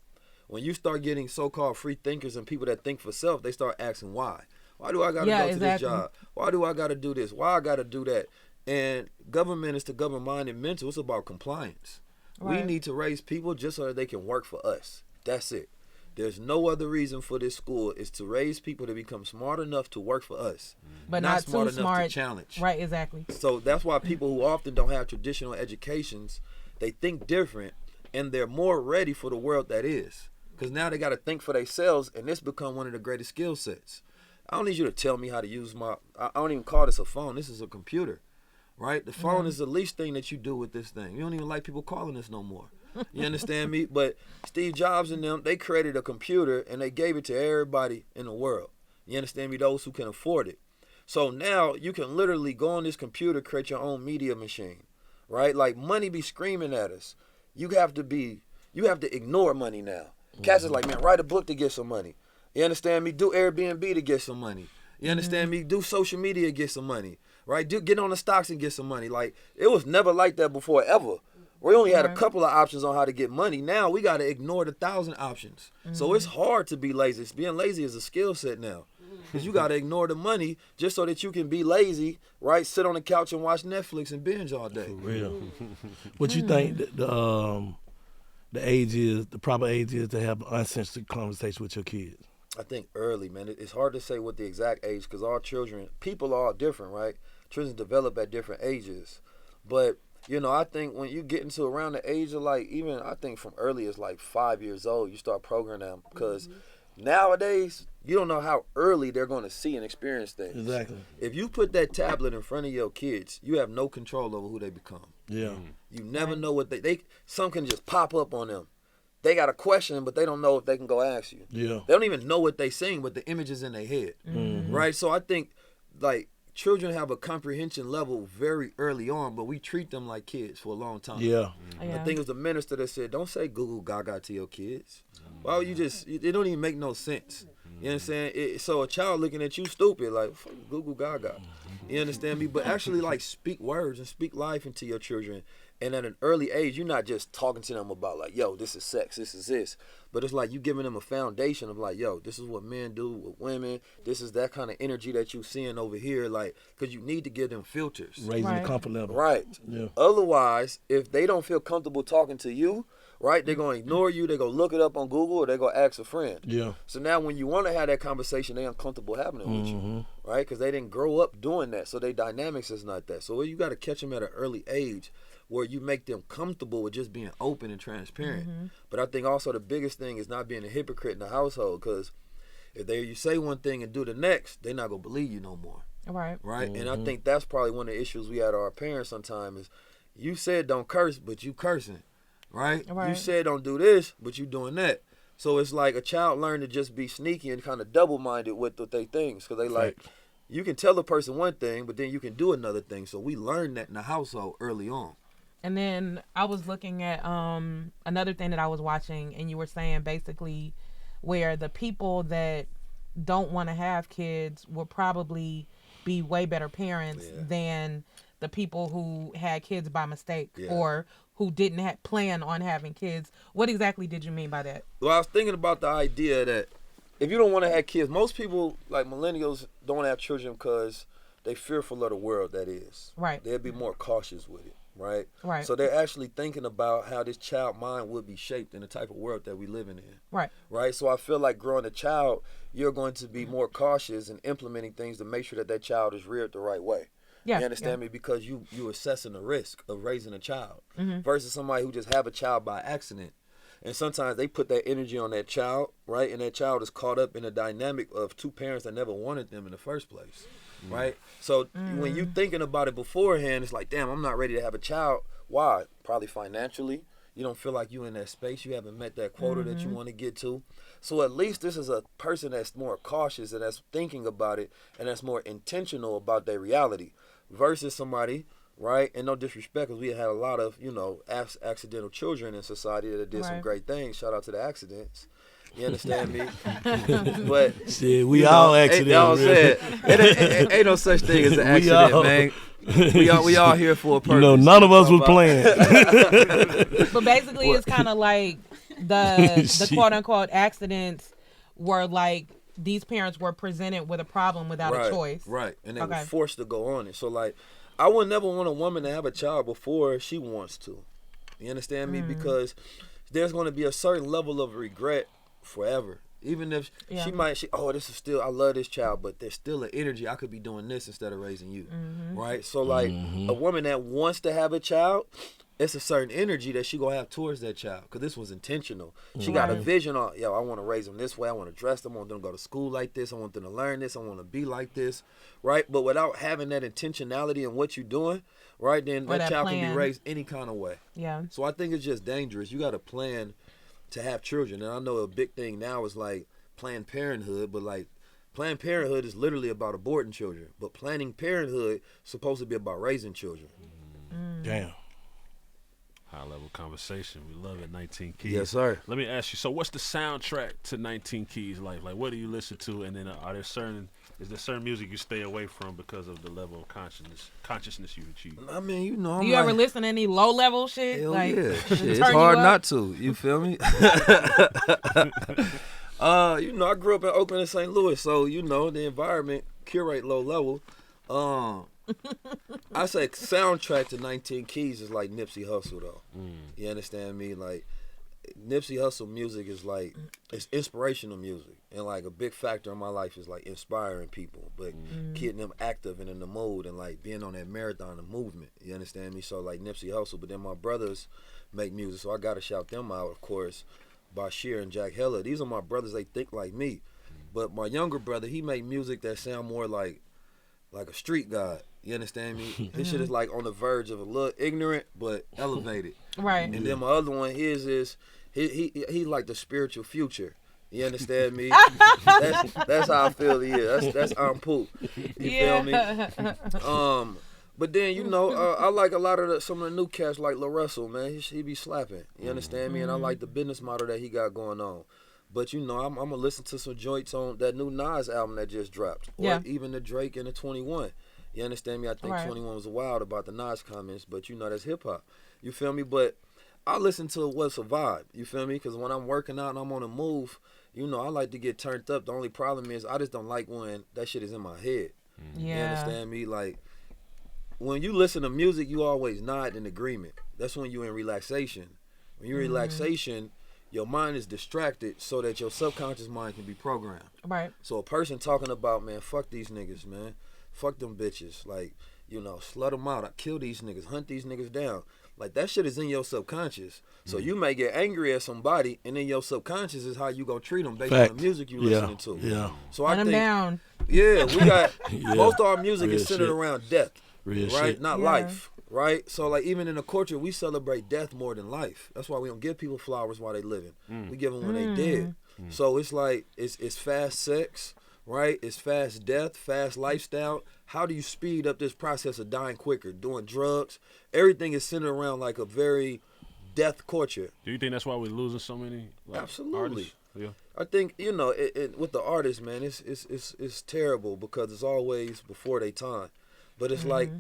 When you start getting so-called free thinkers and people that think for self, they start asking why. Why do I got to go to this job? Why do I got to do this? Why I got to do that? And government is to govern mind and mental. It's about compliance. Right. We need to raise people just so that they can work for us. That's it. There's no other reason for this school is to raise people to become smart enough to work for us, but not smart too enough smart to challenge. Right, exactly. So that's why people who often don't have traditional educations, they think different, and they're more ready for the world that is. Because now they got to think for themselves, and this become one of the greatest skill sets. I don't need you to tell me how to use I don't even call this a phone. This is a computer, right? The phone is the least thing that you do with this thing. You don't even like people calling this no more. You understand me? But Steve Jobs and them, they created a computer, and they gave it to everybody in the world. You understand me? Those who can afford it. So now you can literally go on this computer, create your own media machine, right? Like, money be screaming at us. You have to ignore money now. Cats is like, man, write a book to get some money. You understand me? Do Airbnb to get some money. You understand me? Do social media to get some money, right? Get on the stocks and get some money. Like, it was never like that before, ever. We only had a couple of options on how to get money. Now we got to ignore the 1,000 options. So it's hard to be lazy. Being lazy is a skill set now, because you got to ignore the money just so that you can be lazy, right? Sit on the couch and watch Netflix and binge all day. For real. What you think the proper age is to have an uncensored conversation with your kids? I think early, man. It's hard to say what the exact age, because people are all different, right? Children develop at different ages. But, I think when you get into around the age of I think from early as 5 years old, you start programming them, because nowadays, you don't know how early they're going to see and experience things. Exactly. If you put that tablet in front of your kids, you have no control over who they become. Yeah. You never know what some can just pop up on them. They got a question, but they don't know if they can go ask you. Yeah. They don't even know what they saying, but the image is in their head, right? So I think, children have a comprehension level very early on, but we treat them like kids for a long time. Yeah. I think it was the minister that said, don't say Google Gaga to your kids. Well, it don't even make no sense. You understand? So a child looking at you stupid, like, fuck, Google Gaga. You understand me? But actually, like, speak words and speak life into your children. And at an early age, you're not just talking to them about, like, yo, this is sex, this is this. But it's like you giving them a foundation of, like, yo, this is what men do with women. This is that kind of energy that you seeing over here, like, because you need to give them filters. Raising the comfort level. Right. Yeah. Otherwise, if they don't feel comfortable talking to you, right, they're going to ignore you. They're going to look it up on Google, or they're going to ask a friend. Yeah. So now when you want to have that conversation, they're uncomfortable having it with you, right? Because they didn't grow up doing that. So their dynamics is not that. So you got to catch them at an early age where you make them comfortable with just being open and transparent. But I think also the biggest thing is not being a hypocrite in the household, because if you say one thing and do the next, they're not going to believe you no more. Right? And I think that's probably one of the issues we had with our parents sometimes is you said don't curse, but you cursing. Right? You said don't do this, but you doing that. So it's like a child learn to just be sneaky and kind of double-minded with what they think. Because they like, you can tell a person one thing, but then you can do another thing. So we learned that in the household early on. And then I was looking at another thing that I was watching, and you were saying basically where the people that don't want to have kids will probably be way better parents than the people who had kids by mistake or who didn't plan on having kids. What exactly did you mean by that? Well, I was thinking about the idea that if you don't want to have kids, most people, like millennials, don't have children because they fearful of the world that is. Right. They'll be more cautious with it, right? Right. So they're actually thinking about how this child mind would be shaped in the type of world that we living in. Right. Right. So I feel like growing a child, you're going to be more cautious in implementing things to make sure that child is reared the right way. Yeah, you understand me? Because you assessing the risk of raising a child versus somebody who just have a child by accident. And sometimes they put that energy on that child, right? And that child is caught up in a dynamic of two parents that never wanted them in the first place, right? So when you thinking about it beforehand, it's like, damn, I'm not ready to have a child. Why? Probably financially. You don't feel like you in that space. You haven't met that quota that you want to get to. So at least this is a person that's more cautious and that's thinking about it and that's more intentional about their reality versus somebody, right? And no disrespect, because we had a lot of, accidental children in society that did some great things. Shout out to the accidents. You understand me? But shit, we all accidents. It ain't no such thing as an accident, man. We all here for a purpose. None of us was playing. But basically, it's kind of like the quote unquote accidents were like these parents were presented with a problem without a choice. Right, and they were forced to go on it. So like, I would never want a woman to have a child before she wants to. You understand me? Because there's going to be a certain level of regret forever. Even if she might, this is still, I love this child, but there's still an energy. I could be doing this instead of raising you, right? So like, a woman that wants to have a child, it's a certain energy that she gonna have towards that child, because this was intentional. She got a vision on, I want to raise them this way. I want to dress them. I want them to go to school like this. I want them to learn this. I want to be like this, right? But without having that intentionality in what you're doing, right, then that child can be raised any kind of way. Yeah. So I think it's just dangerous. You got to plan to have children. And I know a big thing now is like Planned Parenthood, but like Planned Parenthood is literally about aborting children, but Planning Parenthood is supposed to be about raising children. Damn. High level conversation. We love it. 19 Keys. Yes, sir. Let me ask you. So, what's the soundtrack to 19 Keys' life? Like, what do you listen to? And then, is there certain music you stay away from because of the level of consciousness you achieve? I mean, do you ever listen to any low level shit? Hell like, yeah. Shit, it's hard not to. You feel me? I grew up in Oakland and St. Louis, so the environment curate low level. I say soundtrack to 19 Keys is like Nipsey Hussle though. You understand me? Like Nipsey Hussle music is like, it's inspirational music, and like a big factor in my life is like inspiring people, but getting them active and in the mood and like being on that marathon of movement. You understand me? So like Nipsey Hussle, but then my brothers make music, so I gotta shout them out, of course. Bashir and Jack Heller. These are my brothers. They think like me, but my younger brother, he make music that sound more like a street god. You understand me? His shit is like on the verge of a little ignorant but elevated. Right. And then my other one, his is he like the spiritual future. You understand me? that's how I feel he is. That's Poop. You feel me? But then I like a lot of some of the new cats like Lil Russell, man. He be slapping. You understand me? And I like the business model that he got going on. But I'm gonna listen to some joints on that new Nas album that just dropped, or even the Drake and the 21. You understand me? I think 21 was wild about the Nas comments, but that's hip hop. You feel me? But I listen to what's a vibe. You feel me? Because when I'm working out and I'm on a move, I like to get turned up. The only problem is I just don't like when that shit is in my head. You understand me? Like, when you listen to music, you always nod in agreement. That's when you're in relaxation. When you're in relaxation, your mind is distracted so that your subconscious mind can be programmed. Right. So a person talking about, man, fuck these niggas, man. Fuck them bitches. Like, slut them out. I kill these niggas. Hunt these niggas down. Like, that shit is in your subconscious. So you may get angry at somebody, and then your subconscious is how you gonna treat them based on the music you listening to. Yeah. So I think, down. yeah, we got most of our music is centered around death, Real right? shit. Not life, right? So like even in the culture, we celebrate death more than life. That's why we don't give people flowers while they living. We give them when they dead. So it's like it's fast sex, right? It's fast death, fast lifestyle. How do you speed up this process of dying quicker? Doing drugs. Everything is centered around like a very death culture. Do you think that's why we're losing so many Absolutely. artists? Yeah. I think with the artists, man, it's terrible because it's always before their time. But it's like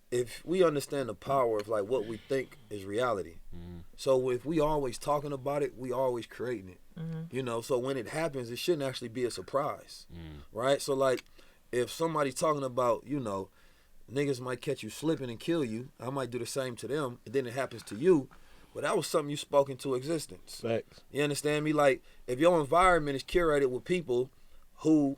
if we understand the power of like what we think is reality. So if we always talking about it, we always creating it. So when it happens, it shouldn't actually be a surprise, right? So like if somebody's talking about niggas might catch you slipping and kill you, I might do the same to them, and then it happens to you. But that was something you spoke into existence. Facts. You understand me? Like, if your environment is curated with people who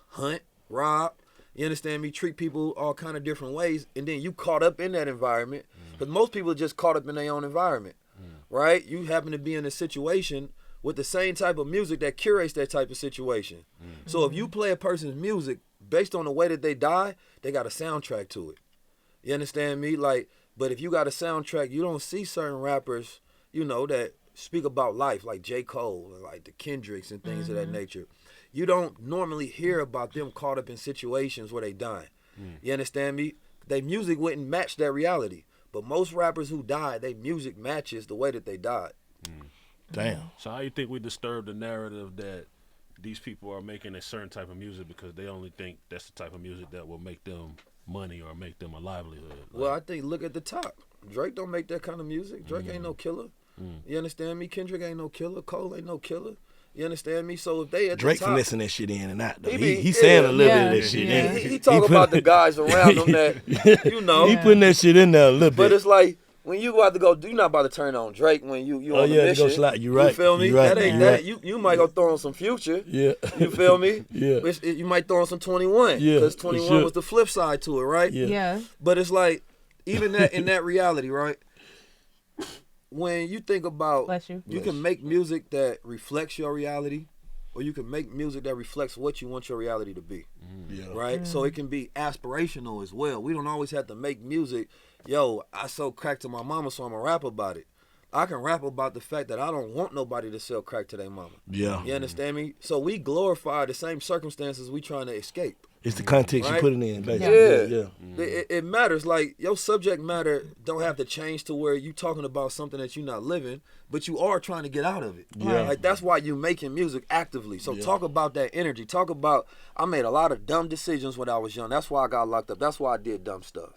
hunt, rob, you understand me, treat people all kind of different ways, and then you caught up in that environment, because most people are just caught up in their own environment, right? You happen to be in a situation with the same type of music that curates that type of situation. So if you play a person's music based on the way that they die, they got a soundtrack to it. You understand me? Like, but if you got a soundtrack, you don't see certain rappers, that speak about life, like J. Cole and like the Kendricks and things of that nature. You don't normally hear about them caught up in situations where they die. You understand me? Their music wouldn't match that reality. But most rappers who die, their music matches the way that they died. Damn. So how you think we disturb the narrative that these people are making a certain type of music because they only think that's the type of music that will make them money or make them a livelihood? Well, I think look at the top. Drake don't make that kind of music. Drake ain't no killer. You understand me? Kendrick ain't no killer. Cole ain't no killer. You understand me? So if they at Drake the top, mixing that shit in and out. Though. He He's saying a little bit of that shit. Yeah. In. he talk about the guys around him that He putting that shit in there a little bit. But it's like when you about to go, you're not about to turn on Drake when you on the mission. Go slide. You right. You feel me? You right. That ain't you that. right. You might go throw on some Future. Yeah. You feel me? Yeah. You might throw on some 21. Yeah, Because for 21 sure. was the flip side to it, right? Yeah. But it's like even that in that reality, right? When you think about, Bless you. you can make music that reflects your reality, or you can make music that reflects what you want your reality to be. Yeah. Right? So it can be aspirational as well. We don't always have to make music, yo, I sold crack to my mama, so I'm going to rap about it. I can rap about the fact that I don't want nobody to sell crack to their mama. Yeah. You understand me? So we glorify the same circumstances we trying to escape. It's the context you Right? put it in, basically. Yeah. It matters. Like, your subject matter don't have to change to where you talking about something that you're not living, but you are trying to get out of it. Yeah. Like, that's why you making music actively. So talk about that energy. Talk about, I made a lot of dumb decisions when I was young. That's why I got locked up. That's why I did dumb stuff.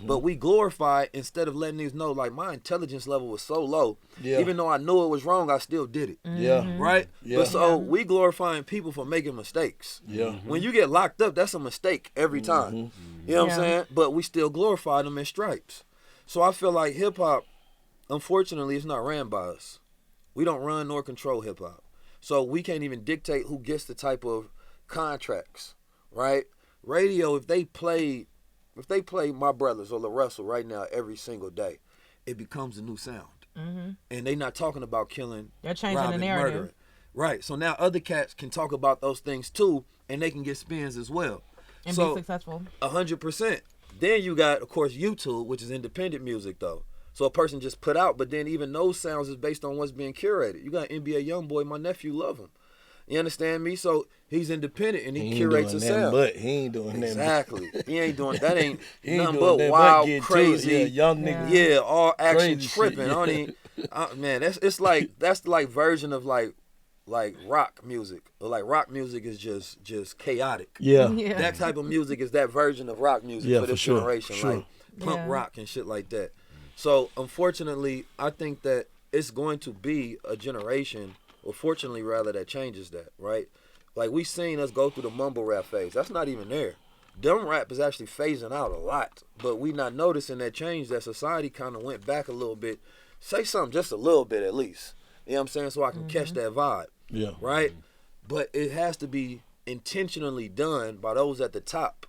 But we glorify, instead of letting these know, like, my intelligence level was so low. Yeah. Even though I knew it was wrong, I still did it. Yeah. Right? Yeah. But so we glorifying people for making mistakes. Yeah. When you get locked up, that's a mistake every time. You know what I'm saying? But we still glorify them in stripes. So I feel like hip hop, unfortunately, is not ran by us. We don't run nor control hip hop. So we can't even dictate who gets the type of contracts, right? Radio, if they play My Brothers or La Russell right now every single day, it becomes a new sound. And they not talking about killing, They're changing the robbing, narrative. murdering. Right. So now other cats can talk about those things too, and they can get spins as well. And So, be successful. 100%. Then you got, of course, YouTube, which is independent music, though. So a person just put out, but then even those sounds is based on what's being curated. You got NBA Youngboy, my nephew, love him. You understand me? So he's independent and he curates a sound. But he ain't doing that. Exactly. He ain't doing that. Ain't He nothing ain't but doing that wild, get to it. crazy, Yeah, young niggas. yeah, all action Crazy shit, tripping. yeah. I don't even, man, that's like version of like like rock music. Or like rock music is just chaotic. Yeah. Yeah. That type of music is that version of rock music Yeah, for this for sure, generation, sure. like punk Yeah. rock and shit like that. So unfortunately, I think that it's going to be a generation, or fortunately rather, that changes that, right? Like we seen us go through the mumble rap phase. That's not even there. Dumb rap is actually phasing out a lot, but we not noticing that change, that society kind of went back a little bit. Say something just a little bit at least. You know what I'm saying? So I can catch that vibe. Yeah. Right? But it has to be intentionally done by those at the top.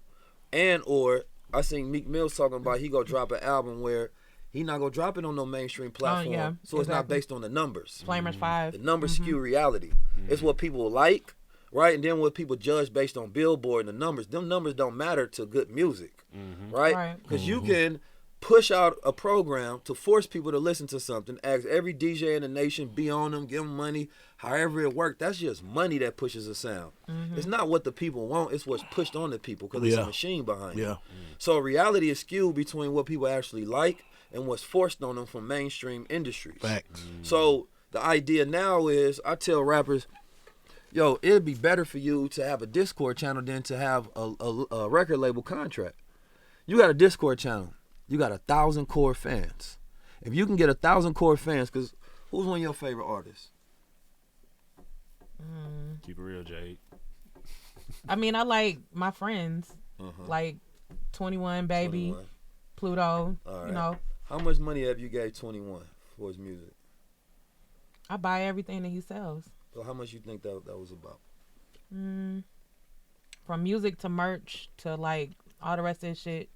And or I seen Meek Mill talking about he gonna drop an album where he not gonna drop it on no mainstream platform. yeah, So it's not exactly. based on the numbers. Flamers 5. The numbers skew reality. It's what people like, right? And then what people judge based on Billboard and the numbers. Them numbers don't matter to good music, right? Right. Because you can push out a program to force people to listen to something, ask every DJ in the nation, be on them, give them money, however it works. That's just money that pushes a sound. It's not what the people want, it's what's pushed on the people because it's Yeah. a machine behind it. Yeah. So reality is skewed between what people actually like and what's forced on them from mainstream industries. Facts. So the idea now is, I tell rappers, yo, it'd be better for you to have a Discord channel than to have a record label contract. You got a Discord channel. You got 1,000 core fans. If you can get 1,000 core fans, because who's one of your favorite artists? Keep it real, Jade. I mean, I like my friends, like 21 Baby, 21. Pluto. All right. You know, How much money have you gave 21 for his music? I buy everything that he sells, So how much you think that was about? from music to merch to like all the rest of this shit.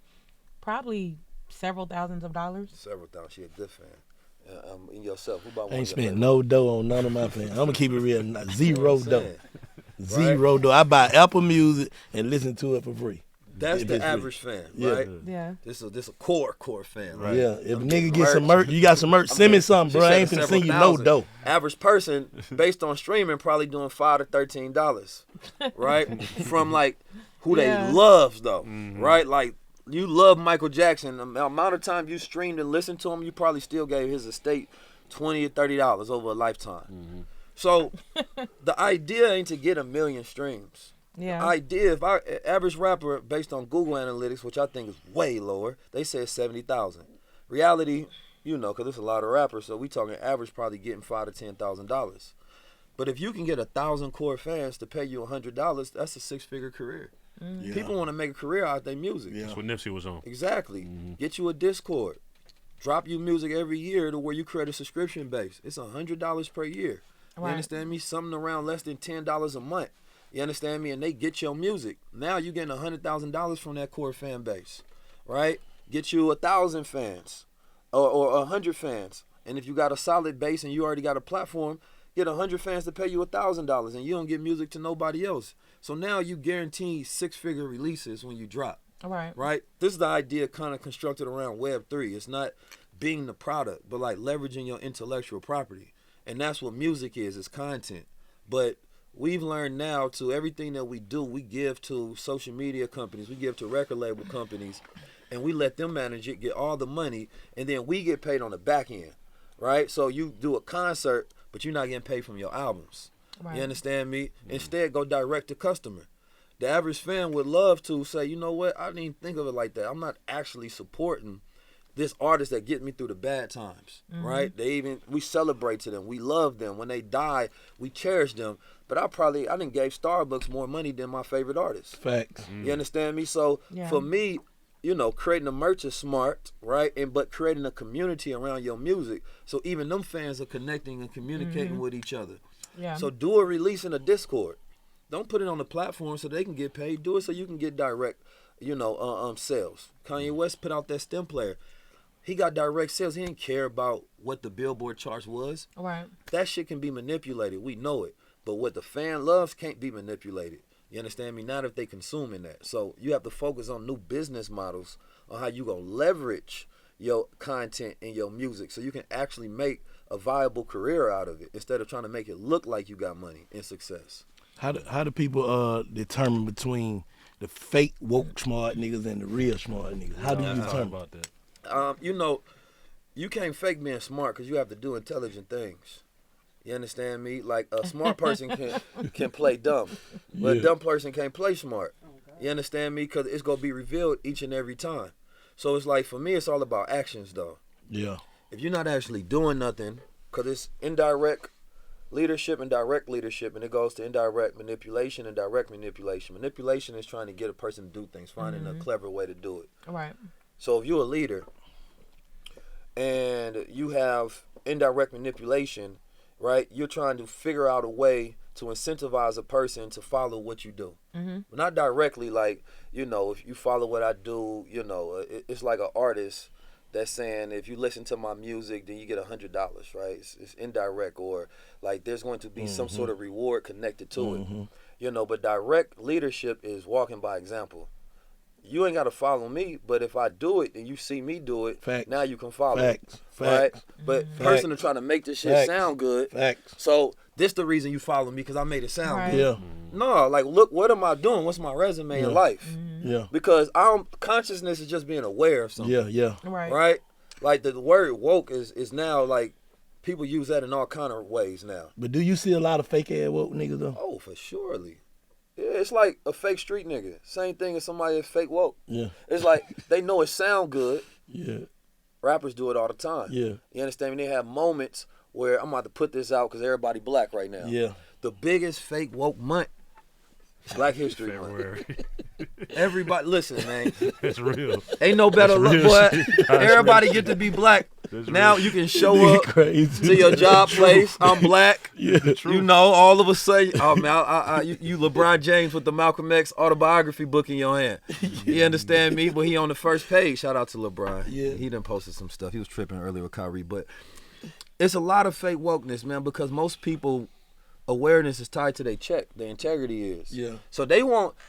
Probably several thousands of dollars. Several thousand. She a good fan. And yourself, who about I one ain't of your spent favorite? no dough on none of my fans. I'm gonna keep it real. Zero I'm dough. saying. Zero dough. I buy Apple Music and listen to it for free. That's If the it's free. average fan, Yeah. right? Yeah. This a core fan, right? Yeah. If I'm nigga getting get some merch. merch, you got some merch. Send me something, She bro. I said ain't finna several send you no thousand. dough. Average person, based on streaming, probably doing $5 to $13, right? From like who Yeah. they love though, right? Like you love Michael Jackson. The amount of time you streamed and listened to him, you probably still gave his estate $20 or $30 over a lifetime. So the idea ain't to get 1 million streams. Yeah. Idea, if I average rapper based on Google Analytics, which I think is way lower, they said 70,000. Reality, you know, because there's a lot of rappers, so we talking average probably getting $5,000 to $10,000. But if you can get 1,000 core fans to pay you $100, that's a 6-figure career. Yeah. People want to make a career out of their music. Yeah. That's what Nipsey was on. Exactly. Get you a Discord. Drop you music every year to where you create a subscription base. It's $100 per year. You Right. understand me? Something around less than $10 a month. You understand me? And they get your music. Now you getting $100,000 from that core fan base, right? Get you 1,000 fans or 100 fans. And if you got a solid base and you already got a platform, get 100 fans to pay you $1,000 and you don't get music to nobody else. So now you guarantee 6-figure releases when you drop. All right. Right? This is the idea kind of constructed around Web3. It's not being the product, but like leveraging your intellectual property. And that's what music is, it's content. But we've learned now to everything that we do, we give to social media companies, we give to record label companies, and we let them manage it, get all the money, and then we get paid on the back end. Right? So you do a concert, but you're not getting paid from your albums. Right. You understand me? Instead, go direct to customer. The average fan would love to say, you know what, I didn't even think of it like that. I'm not actually supporting this artist that get me through the bad times, right? We celebrate to them. We love them. When they die, we cherish them. But I didn't gave Starbucks more money than my favorite artist. Facts. You understand me? So Yeah. for me, you know, creating a merch is smart, right? But creating a community around your music, so even them fans are connecting and communicating with each other. Yeah. So do a release in a Discord. Don't put it on the platform so they can get paid. Do it so you can get direct, sales. Kanye West put out that STEM player. He got direct sales. He didn't care about what the Billboard charts was. All right. That shit can be manipulated. We know it. But what the fan loves can't be manipulated. You understand me? Not if they consuming that. So you have to focus on new business models on how you gonna leverage your content and your music so you can actually make a viable career out of it instead of trying to make it look like you got money and success. How do people determine between the fake woke smart niggas and the real smart niggas? How do you Talk determine? about that. You can't fake being smart because you have to do intelligent things. You understand me? Like a smart person can play dumb, but a dumb person can't play smart. You understand me? Because it's gonna be revealed each and every time. So it's like, for me, it's all about actions, though. Yeah. If you're not actually doing nothing, because it's indirect leadership and direct leadership, and it goes to indirect manipulation and direct manipulation. Manipulation is trying to get a person to do things, finding a clever way to do it. Right. So if you're a leader and you have indirect manipulation, right, you're trying to figure out a way to incentivize a person to follow what you do. Not directly, like, you know, if you follow what I do, you know, it's like an artist that's saying, if you listen to my music, then you get $100, right? It's indirect, or like there's going to be some sort of reward connected to it, you know. But direct leadership is walking by example. You ain't got to follow me, but if I do it and you see me do it, now you can follow it, right? But person are trying to make this shit sound good. So this the reason you follow me, because I made it sound good. No, like, look, what am I doing? What's my resume in life? Because consciousness is just being aware of something. Right? Like the word woke is now, like, people use that in all kind of ways now. But do you see a lot of fake ass woke niggas though? Oh, for surely. Yeah, it's like a fake street nigga. Same thing as somebody that's fake woke. It's like they know it sound good. Rappers do it all the time. You understand me? They have moments where I'm about to put this out because everybody black right now. The biggest fake woke month is Black History Month. Everybody, listen, man. It's real. Ain't no better look, boy. Everybody get to be black. Now you can show up to your job place. I'm black. You know, all of a sudden, oh man, you LeBron James with the Malcolm X autobiography book in your hand. You understand me? But he on the first page. Shout out to LeBron. He done posted some stuff. He was tripping earlier with Kyrie, but it's a lot of fake wokeness, man, because most people awareness is tied to their check. Their integrity is. So they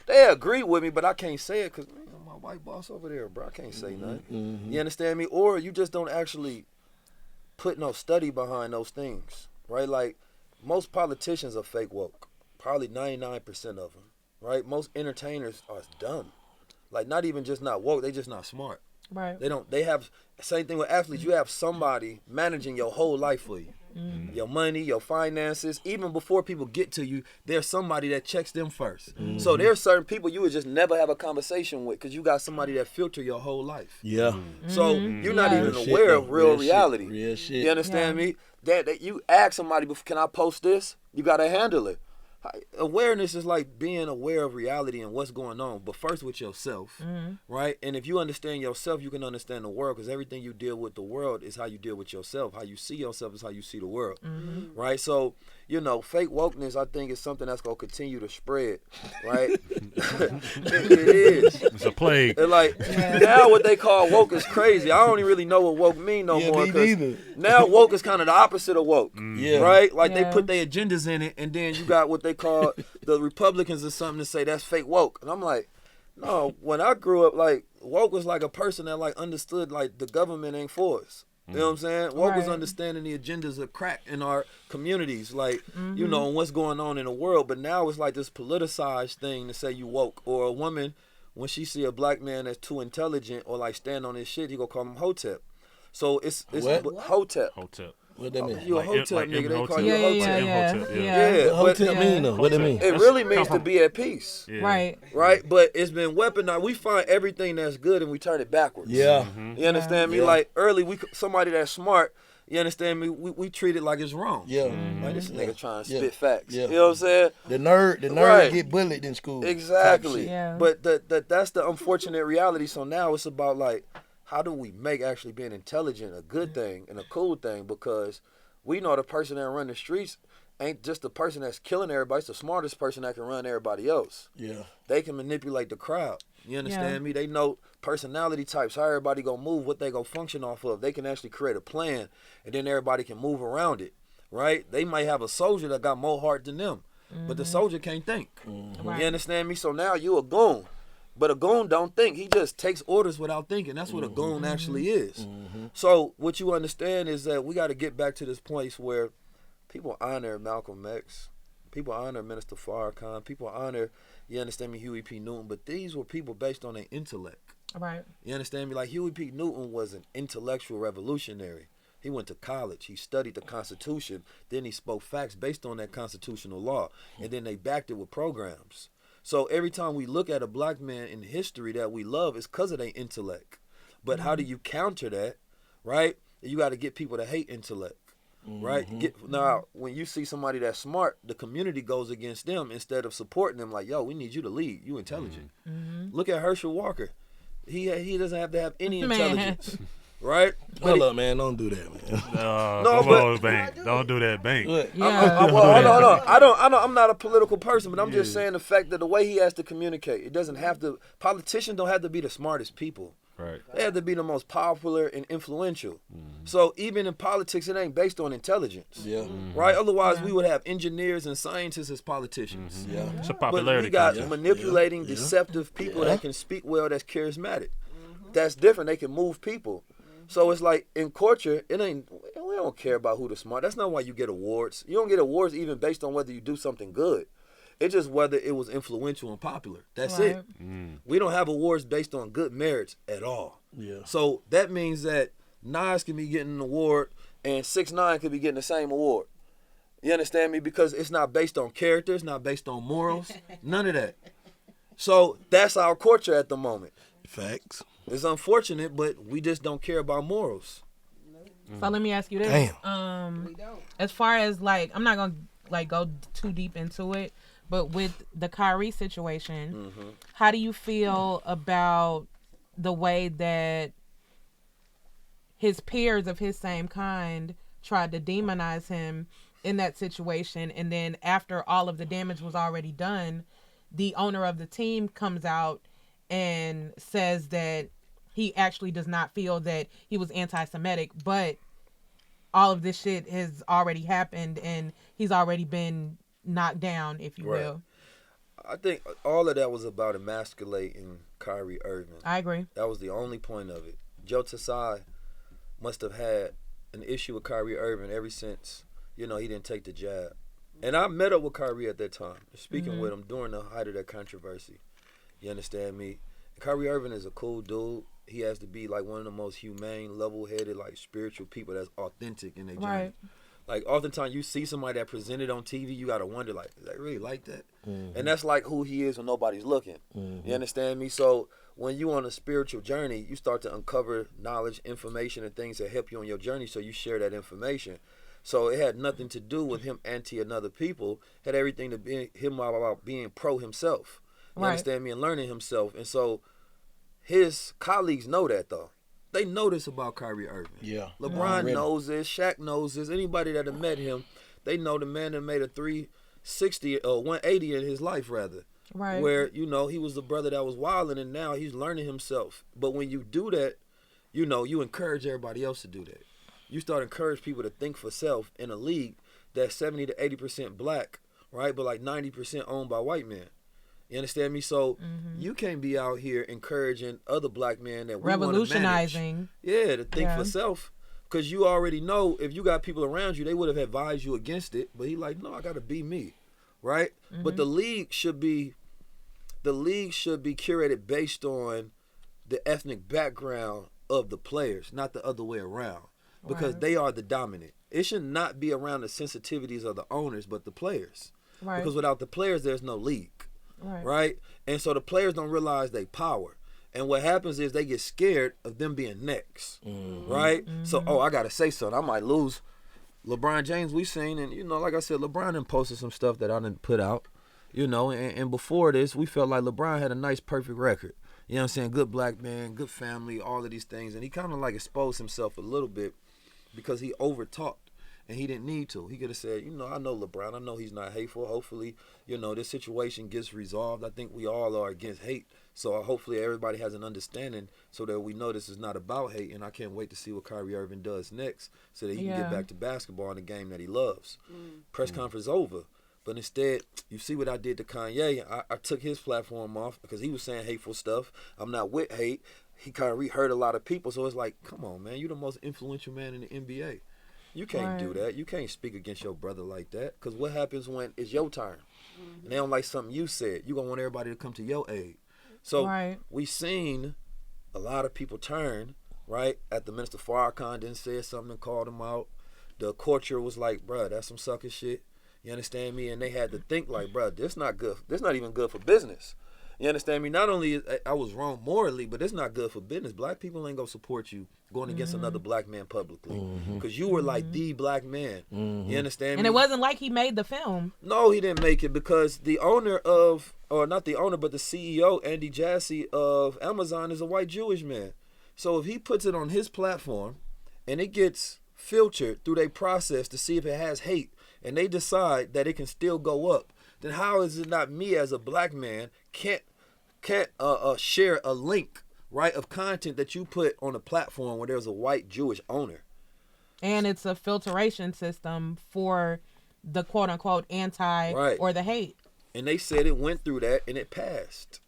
agree with me, but I can't say it because my white boss over there, bro. I can't say nothing. You understand me? Or you just don't actually put no study behind those things, right? Like, most politicians are fake woke. Probably 99% of them, right? Most entertainers are dumb. Like, not even just not woke, they just not smart. Right. They have, same thing with athletes. You have somebody managing your whole life for you. Your money, your finances. Even before people get to you, there's somebody that checks them first. So there's certain people you would just never have a conversation with because you got somebody that filter your whole life. So you're not even aware of real reality. Real shit. You understand me? That you ask somebody, can I post this? You got to handle it. Awareness is like being aware of reality and what's going on, but first with yourself, right? And if you understand yourself, you can understand the world, because everything you deal with the world is how you deal with yourself. How you see yourself is how you see the world, right? So, you know, fake wokeness, I think, is something that's going to continue to spread, right? it is. It's a plague. And like, now what they call woke is crazy. I don't even really know what woke mean no more. Now woke is kind of the opposite of woke, right? Like they put their agendas in it, and then you got what they call the Republicans or something to say that's fake woke. And I'm like, no, when I grew up, like, woke was like a person that like understood like the government ain't for us. You know what I'm saying? Woke was understanding the agendas of crack in our communities, like, you know, and what's going on in the world. But now it's like this politicized thing to say you woke. Or a woman, when she see a black man that's too intelligent or like stand on his shit, he gonna call him hotep. So it's hotep. What that mean? You a hotep nigga, they call you a hotep. What hotep mean though? What that mean? It really means to be at peace. Right. But it's been weaponized. We find everything that's good and we turn it backwards. You understand me? Like early, somebody that's smart, you understand me? We treat it like it's wrong. Like this nigga trying to spit facts. You know what I'm saying? The nerd get bullied in school. Exactly. But that's the unfortunate reality. So now it's about like, how do we make actually being intelligent a good thing and a cool thing? Because we know the person that run the streets ain't just the person that's killing everybody. It's the smartest person that can run everybody else. They can manipulate the crowd. You understand me? They know personality types, how everybody gonna move, what they gonna function off of. They can actually create a plan, and then everybody can move around it, right? They might have a soldier that got more heart than them, but the soldier can't think. You understand me? So now you a goon. But a goon don't think. He just takes orders without thinking. That's what a goon actually is. So what you understand is that we got to get back to this place where people honor Malcolm X. People honor Minister Farrakhan. People honor, you understand me, Huey P. Newton. But these were people based on their intellect. Right. You understand me? Like Huey P. Newton was an intellectual revolutionary. He went to college. He studied the Constitution. Then he spoke facts based on that constitutional law. And then they backed it with programs. So every time we look at a black man in history that we love, it's because of their intellect. But how do you counter that, right? You got to get people to hate intellect, right? Now, when you see somebody that's smart, the community goes against them instead of supporting them like, yo, we need you to lead. You intelligent. Look at Herschel Walker. He doesn't have to have any intelligence. Right? Hold up, man. Don't do that, man. No, come on, Bank. Don't do that, Bank. Yeah. Hold on. I'm not a political person, but I'm just saying the fact that the way he has to communicate, it doesn't have to. Politicians don't have to be the smartest people. Right. They have to be the most popular and influential. So even in politics, it ain't based on intelligence. Yeah. Right? Otherwise, we would have engineers and scientists as politicians. Yeah. It's a But popularity we got contest. manipulating, deceptive people that can speak well, that's charismatic. That's different. They can move people. So it's like in culture, we don't care about who the smart. That's not why you get awards. You don't get awards even based on whether you do something good. It's just whether it was influential and popular. That's it. We don't have awards based on good merits at all. Yeah. So that means that Nas can be getting an award and 6ix9ine could be getting the same award. You understand me? Because it's not based on character, it's not based on morals, none of that. So that's our culture at the moment. Facts. It's unfortunate, but we just don't care about morals. So let me ask you this. Damn. As far as like, I'm not gonna like go too deep into it, but with the Kyrie situation, how do you feel about the way that his peers of his same kind tried to demonize him in that situation, and then after all of the damage was already done, the owner of the team comes out and says that he actually does not feel that he was anti-Semitic, but all of this shit has already happened and he's already been knocked down, if you will. I think all of that was about emasculating Kyrie Irving. I agree. That was the only point of it. Joe Tsai must have had an issue with Kyrie Irving ever since, he didn't take the jab. And I met up with Kyrie at that time, speaking with him during the height of that controversy. You understand me? Kyrie Irving is a cool dude. He has to be like one of the most humane, level-headed, like spiritual people that's authentic in their journey. Right. Like oftentimes you see somebody that presented on TV, you gotta wonder like, is they really like that? And that's like who he is when nobody's looking. You understand me? So when you on a spiritual journey, you start to uncover knowledge, information, and things that help you on your journey. So you share that information. So it had nothing to do with him anti another people. It had everything to be him about being pro himself. You understand me? And learning himself. And so his colleagues know that though. They know this about Kyrie Irving. Yeah. LeBron knows this. Shaq knows this. Anybody that have met him, they know the man that made a 360 or 180 in his life rather. Right. Where, he was the brother that was wilding and now he's learning himself. But when you do that, you encourage everybody else to do that. You start encourage people to think for self in a league that's 70 to 80% black, right? But like 90% owned by white men. You understand me? So you can't be out here encouraging other black men that we revolutionizing. To think for self. Because you already know if you got people around you, they would have advised you against it. But he like, no, I got to be me, right? But the league should be curated based on the ethnic background of the players, not the other way around. Because they are the dominant. It should not be around the sensitivities of the owners, but the players. Right. Because without the players, there's no league. Right? And so the players don't realize their power. And what happens is they get scared of them being next. Right? So, I got to say something. I might lose. LeBron James, we seen, and, like I said, LeBron done posted some stuff that I didn't put out. And before this, we felt like LeBron had a nice, perfect record. You know what I'm saying? Good black man, good family, all of these things. And he kind of like exposed himself a little bit because he over-talked. And he didn't need to. He could have said, I know LeBron. I know he's not hateful. Hopefully, this situation gets resolved. I think we all are against hate. So hopefully everybody has an understanding so that we know this is not about hate. And I can't wait to see what Kyrie Irving does next so that he can get back to basketball and the game that he loves. Press conference over. But instead, you see what I did to Kanye. I took his platform off because he was saying hateful stuff. I'm not with hate. He kind of hurt a lot of people. So it's like, come on, man. You're the most influential man in the NBA. You can't do that. You can't speak against your brother like that. Because what happens when it's your turn? And they don't like something you said. You're going to want everybody to come to your aid. So we seen a lot of people turn right? After Minister Farrakhan didn't say something and called him out, the culture was like, bruh, that's some sucker shit. You understand me? And they had to think like, bruh, this not good. This not even good for business. You understand me? Not only I was wrong morally, but it's not good for business. Black people ain't gonna support you going against another black man publicly, because you were like the black man. You understand me? And it wasn't like he made the film. No, he didn't make it, because the owner of, or not the owner, but the CEO, Andy Jassy of Amazon, is a white Jewish man. So if he puts it on his platform and it gets filtered through their process to see if it has hate, and they decide that it can still go up, then how is it not me as a black man can't share a link, right, of content that you put on a platform where there's a white Jewish owner? And it's a filtration system for the quote unquote anti or the hate. And they said it went through that and it passed.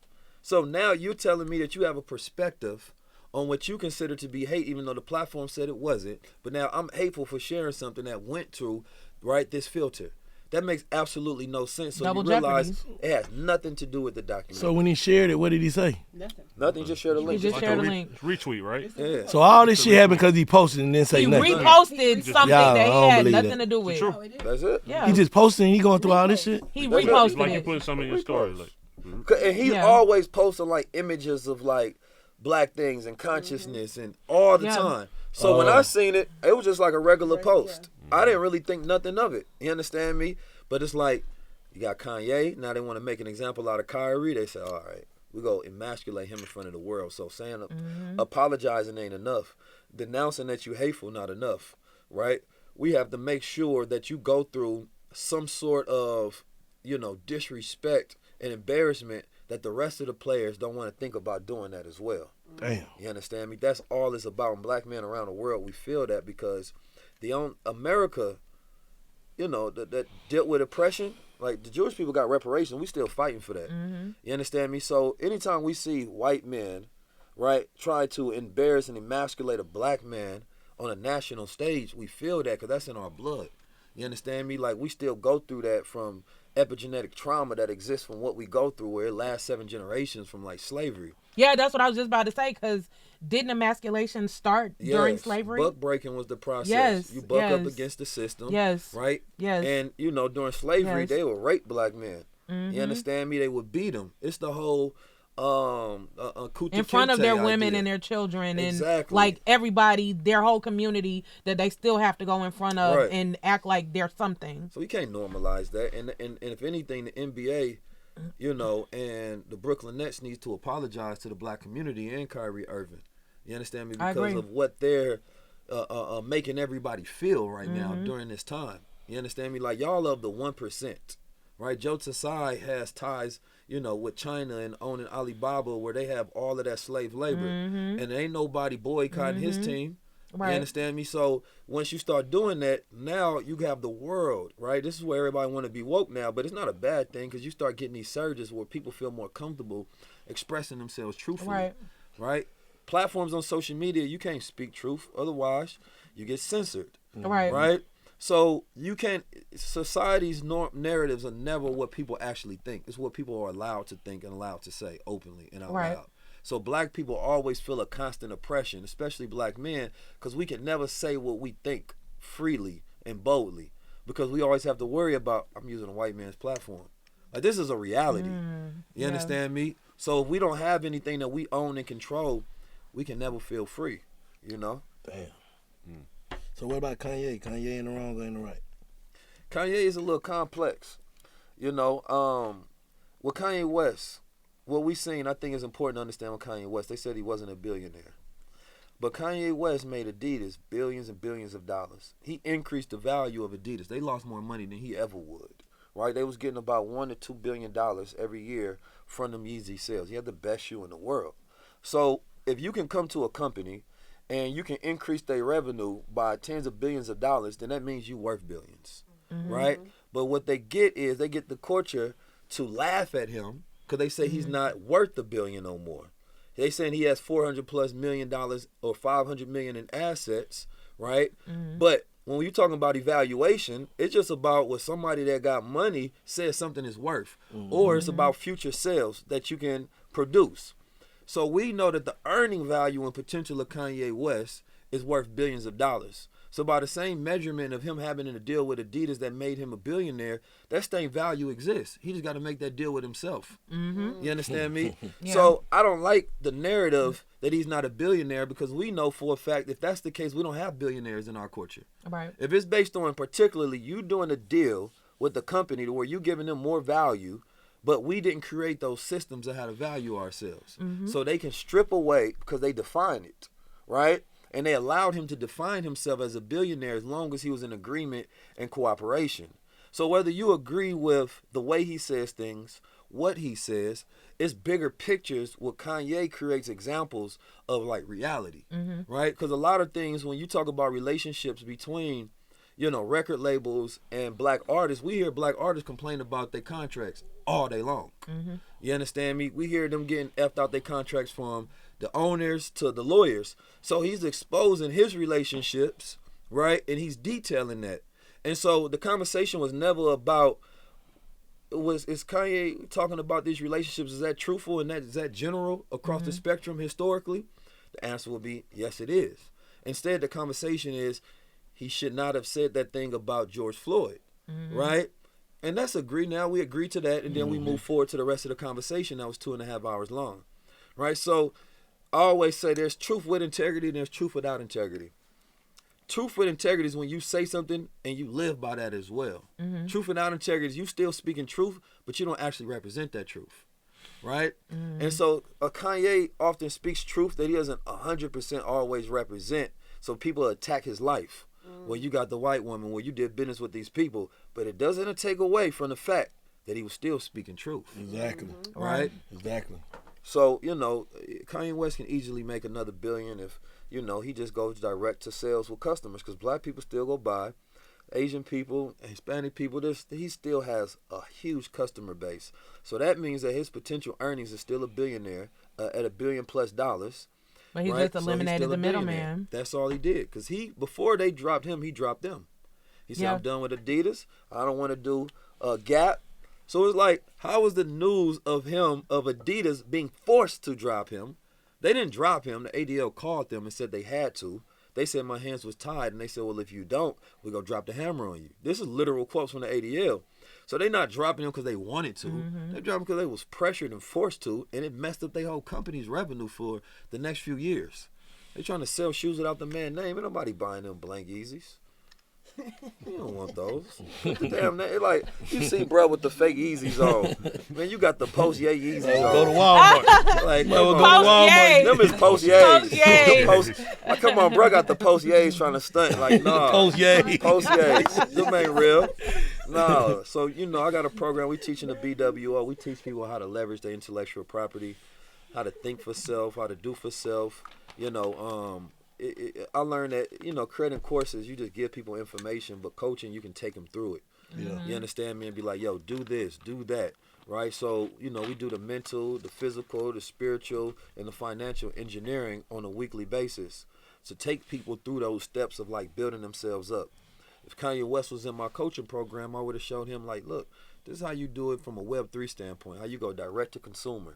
So now you're telling me that you have a perspective on what you consider to be hate, even though the platform said it wasn't. But now I'm hateful for sharing something that went through, right, this filter. That makes absolutely no sense. So Double you realize jeopardy. it has nothing to do with the documentary. So when he shared it, what did he say? Nothing, just share the link. He just shared a link. Retweet, right? Yeah. So all this shit happened because he posted and didn't say He nothing. reposted something Y'all, that I don't he had believe nothing that. to do with. That's it. Yeah. He just posted and he going through all this shit? He That's it. reposted Like you it. putting something in your story, like. And he's always posting like images of like black things and consciousness and all the time. So when I seen it, it was just like a regular post. I didn't really think nothing of it. You understand me? But it's like, you got Kanye. Now they want to make an example out of Kyrie. They say, all right, we go emasculate him in front of the world. So saying apologizing ain't enough. Denouncing that you hateful not enough, right? We have to make sure that you go through some sort of, disrespect and embarrassment that the rest of the players don't want to think about doing that as well. Damn. You understand me? That's all it's about. And black men around the world, we feel that because America, that dealt with oppression. Like the Jewish people got reparations, we still fighting for that. You understand me? So anytime we see white men, right, try to embarrass and emasculate a black man on a national stage, we feel that because that's in our blood. You understand me? Like we still go through that from epigenetic trauma that exists from what we go through, where it lasts 7 generations from like slavery. Yeah, that's what I was just about to say, because didn't emasculation start during slavery? Buck breaking was the process. Yes, you buck up against the system. Yes. Right? Yes. And, during slavery, they would rape black men. You understand me? They would beat them. It's the whole in front of their women and their children and like everybody, their whole community that they still have to go in front of and act like they're something. So we can't normalize that. And if anything, the NBA, and the Brooklyn Nets needs to apologize to the black community and Kyrie Irving. You understand me? Because of what they're making everybody feel right now during this time. You understand me? Like y'all of the 1%, right? Joe Tsai has ties, with China and owning Alibaba, where they have all of that slave labor, and ain't nobody boycotting his team. Right. You understand me? So once you start doing that, now you have the world, right? This is where everybody want to be woke now, but it's not a bad thing because you start getting these surges where people feel more comfortable expressing themselves truthfully, right? Platforms on social media, you can't speak truth, otherwise you get censored, right? So you can't. Society's narratives are never what people actually think. It's what people are allowed to think and allowed to say openly and out loud. So black people always feel a constant oppression, especially black men, because we can never say what we think freely and boldly, because we always have to worry about, I'm using a white man's platform. Like this is a reality. You understand me? So if we don't have anything that we own and control, we can never feel free, Damn. So what about Kanye? Kanye in the wrong or in the right? Kanye is a little complex. With Kanye West, what we seen, I think it's important to understand with Kanye West. They said he wasn't a billionaire. But Kanye West made Adidas billions and billions of dollars. He increased the value of Adidas. They lost more money than he ever would, right? They was getting about $1 to $2 billion every year from them Yeezy sales. He had the best shoe in the world. So if you can come to a company and you can increase their revenue by tens of billions of dollars, then that means you worth billions, right? But what they get is they get the culture to laugh at him because they say he's not worth $1 billion no more. They saying he has $400+ million or $500 million in assets, right? But when you're talking about evaluation, it's just about what somebody that got money says something is worth, or it's about future sales that you can produce. So we know that the earning value and potential of Kanye West is worth billions of dollars. So by the same measurement of him having a deal with Adidas that made him a billionaire, that same value exists. He just got to make that deal with himself. You understand me? Yeah. So I don't like the narrative that he's not a billionaire, because we know for a fact if that's the case, we don't have billionaires in our culture. Right. If it's based on particularly you doing a deal with the company to where you giving them more value, but we didn't create those systems of how to value ourselves. So they can strip away because they define it, right? And they allowed him to define himself as a billionaire as long as he was in agreement and cooperation. So whether you agree with the way he says things, what he says, it's bigger pictures. What Kanye creates examples of, like, reality, right? Because a lot of things, when you talk about relationships between, you know, record labels and black artists, we hear black artists complain about their contracts all day long. You understand me? We hear them getting effed out their contracts from the owners to the lawyers. So he's exposing his relationships, right? And he's detailing that. And so the conversation was never about, is Kanye talking about these relationships? Is that truthful and is that general across the spectrum historically? The answer would be yes, it is. Instead, the conversation is he should not have said that thing about George Floyd, right? And that's agreed. Now we agree to that, and then we move forward to the rest of the conversation that was 2.5 hours long, right? So I always say there's truth with integrity and there's truth without integrity. Truth with integrity is when you say something and you live by that as well. Truth without integrity is you still speaking truth, but you don't actually represent that truth, right? And so Kanye often speaks truth that he doesn't 100% always represent. So people attack his life. Well, you got the white woman, well, you did business with these people, but it doesn't take away from the fact that he was still speaking truth. Exactly. Right? Exactly. So, you know, Kanye West can easily make another billion if, you know, he just goes direct to sales with customers, because black people still go by, Asian people, Hispanic people, he still has a huge customer base. So that means that his potential earnings is still a billionaire at $1 billion+. But he right? just eliminated the middleman. That's all he did. Because before they dropped him, he dropped them. He said, I'm done with Adidas. I don't want to do Gap. So it's like, how was the news of Adidas being forced to drop him? They didn't drop him. The ADL called them and said they had to. They said my hands was tied. And they said, well, if you don't, we're going to drop the hammer on you. This is literal quotes from the ADL. So they're not dropping him because they wanted to. They dropped him because they was pressured and forced to, and it messed up their whole company's revenue for the next few years. They trying to sell shoes without the man's name. Ain't nobody buying them blank Yeezys. You don't want those. Damn, like, you seen bro with the fake Yeezys on. Man, you got the post-yay Yeezys on. Go to Walmart. Like, Go to Walmart. Them is post-yays. Like, come on, bro got the post-yays trying to stunt. Like, nah. Post-yay. Post-yays. Them ain't real. No. So, you know, I got a program. We teaching the BWO. We teach people how to leverage their intellectual property, how to think for self, how to do for self. You know, I learned that, you know, creating courses, you just give people information, but coaching, you can take them through it. You understand me? And be like, yo, do this, do that, right? So, you know, we do the mental, the physical, the spiritual, and the financial engineering on a weekly basis to take people through those steps of, like, building themselves up. If Kanye West was in my coaching program, I would have showed him, like, look, this is how you do it from a Web3 standpoint, how you go direct to consumer.